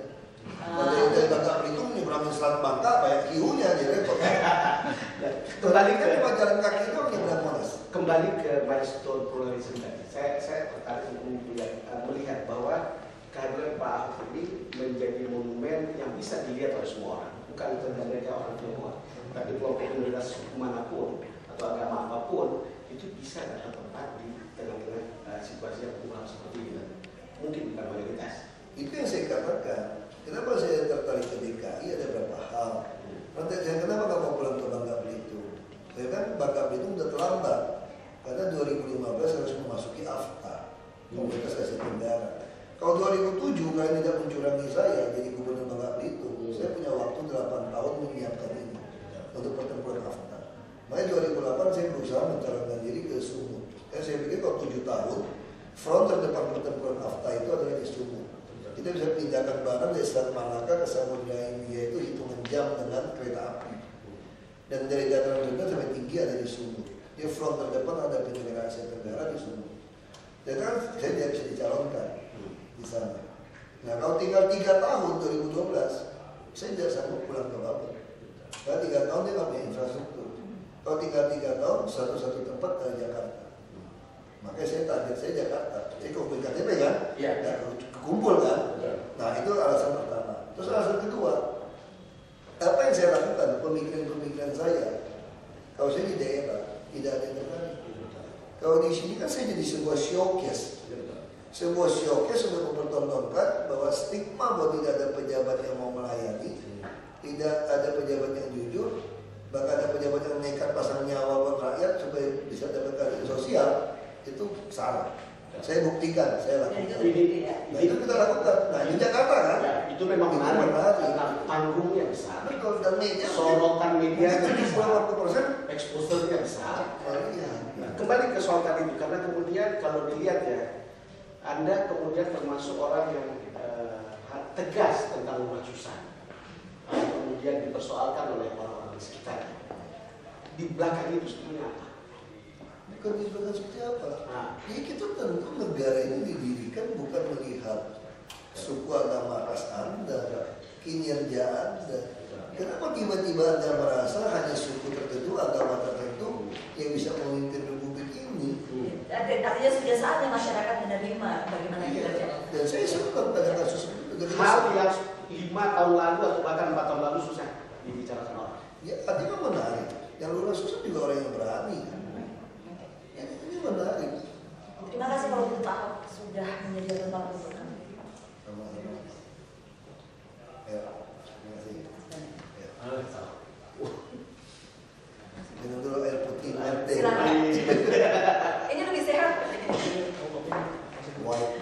[SPEAKER 4] Kalau
[SPEAKER 3] Ah.
[SPEAKER 4] dari Bangka Belitung nyebrangin Selat Bangka banyak kiunya dia repot.
[SPEAKER 5] Kembali
[SPEAKER 4] kan
[SPEAKER 5] ke
[SPEAKER 4] cuma jalan kaki itu nyebrang Monas.
[SPEAKER 5] kembali ke milestone pluralisme tadi. Saya tertarik untuk melihat bahwa kehadiran Pak Ahok ini menjadi monumen yang bisa dilihat oleh semua orang, bukan saja mereka orang Tionghoa, tapi kelompok minoritas suku manapun atau agama apapun itu bisa datang tempat di tengah-tengah situasi yang berubah seperti ini. Mungkin bukan mayoritas.
[SPEAKER 4] Itu yang saya katakan. Kenapa saya tertarik ke DKI ada beberapa hal. Nanti saya kenapa nggak mau pulang ke Bangka Belitung? Saya kan Bangka Belitung udah terlambat karena 2015 harus memasuki AFTA, Komunitas Asia Tenggara. Kalau 2007 kalian tidak mencurangi saya jadi gubernur Bangka Belitung, saya punya waktu 8 tahun menyiapkan ini untuk pertempuran AFTA. Makanya 2008 saya berusaha mencalonkan diri ke Sumut. Saya pikir kalau 7 tahun, front terdepan pertempuran AFTA itu adalah di Sumut. Kita bisa pindahkan barang dari Selat Malaka ke Samudra India itu hitungan jam dengan kereta api. Dan dari dataran rendah sampai tinggi ada di Sumut. Di front terdepan ada penyelenggaraan Asia Tenggara di Sumut. Dan kan saya tidak bisa dicalonkan di sana. Nah kalau tinggal 3 tahun 2012, saya tidak sanggup pulang ke Bangka. Karena 3 tahun dia nggak punya infrastruktur. Kalau tinggal 3 tahun satu-satu tempat dari Jakarta. Makanya saya target saya Jakarta. Jadi kalau KTP kan,
[SPEAKER 5] Iya.
[SPEAKER 4] ya, kumpul kan. Nah itu alasan pertama. Terus alasan kedua, apa yang saya lakukan, pemikiran-pemikiran saya. Kalau saya di daerah tidak ada yang tertarik. Kalau di sini kan saya jadi sebuah showcase. Sebuah showcase untuk mempertontonkan bahwa stigma bahwa tidak ada pejabat yang mau melayani, tidak ada pejabat yang jujur, bahkan ada pejabat yang nekat pasang nyawa buat rakyat supaya bisa dapat keadilan sosial, itu salah. Saya buktikan, saya
[SPEAKER 3] Dan itu
[SPEAKER 4] lakukan.
[SPEAKER 3] terbukti ya.
[SPEAKER 4] Nah itu kita lakukan. Nah di Jakarta kan,
[SPEAKER 5] Ya, itu memang
[SPEAKER 4] Itu
[SPEAKER 5] menarik
[SPEAKER 4] menarik.
[SPEAKER 5] karena panggungnya besar,
[SPEAKER 4] betul dan media
[SPEAKER 5] sorotan media
[SPEAKER 4] itu 80%.
[SPEAKER 5] exposure-nya besar.
[SPEAKER 4] Iya.
[SPEAKER 5] Nah, kembali ke soal tadi itu, karena kemudian kalau dilihat ya, Anda kemudian termasuk orang yang tegas tentang rumah susah, kemudian dipersoalkan oleh orang-orang di sekitar. Di belakang itu sebenarnya apa?
[SPEAKER 4] Bukan didirikan seperti apa?
[SPEAKER 5] Nah.
[SPEAKER 4] Ya kita tentu negara ini didirikan bukan melihat suku agama ras Anda, kinerja Anda. Kenapa tiba-tiba Anda merasa hanya suku tertentu, agama tertentu yang bisa memimpin republik ini?
[SPEAKER 3] Artinya sudah saatnya masyarakat menerima bagaimana kinerja.
[SPEAKER 4] Dan saya suka pada kasus itu.
[SPEAKER 5] Hal yang 5 tahun lalu atau bahkan 4 tahun lalu susah dibicarakan orang.
[SPEAKER 4] Ya, artinya menarik. Yang lurus susah juga orang yang berani. Ya, ini menarik.
[SPEAKER 3] Terima kasih kalau begitu Pak Ahok sudah menjadi orang untuk kami.
[SPEAKER 4] Sama-sama. Ya, terima kasih. Ya. Minum dulu air putih latte.
[SPEAKER 3] Silakan. Ini lebih sehat.
[SPEAKER 4] White.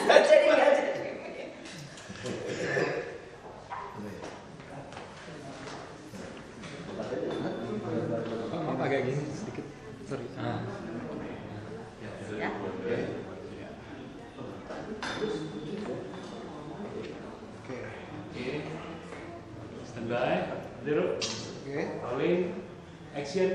[SPEAKER 3] Jadi nggak jadi.
[SPEAKER 6] Maaf agak gini sedikit. Sorry.
[SPEAKER 3] Ya.
[SPEAKER 6] Oke. Standby. Zero. Oke. Rolling. Action.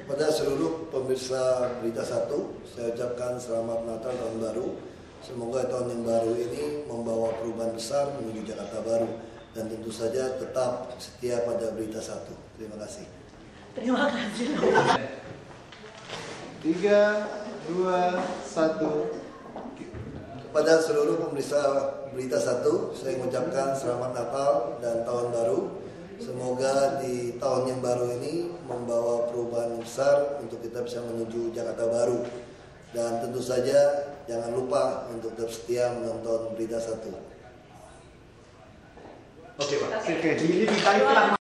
[SPEAKER 4] Kepada seluruh pemirsa Berita Satu, saya ucapkan selamat Natal Tahun Baru. Semoga tahun yang baru ini membawa perubahan besar menuju Jakarta Baru. Dan tentu saja tetap setia pada Berita Satu. Terima kasih.
[SPEAKER 3] Terima kasih.
[SPEAKER 7] 3, 2, 1.
[SPEAKER 4] Kepada seluruh pemirsa Berita Satu, saya mengucapkan selamat Natal dan Tahun Baru. Semoga di tahun yang baru ini membawa perubahan besar untuk kita bisa menuju Jakarta Baru. Dan tentu saja jangan lupa untuk tetap setia menonton Berita Satu.
[SPEAKER 5] Oke, Pak.
[SPEAKER 3] Oke.
[SPEAKER 5] Ini ditarik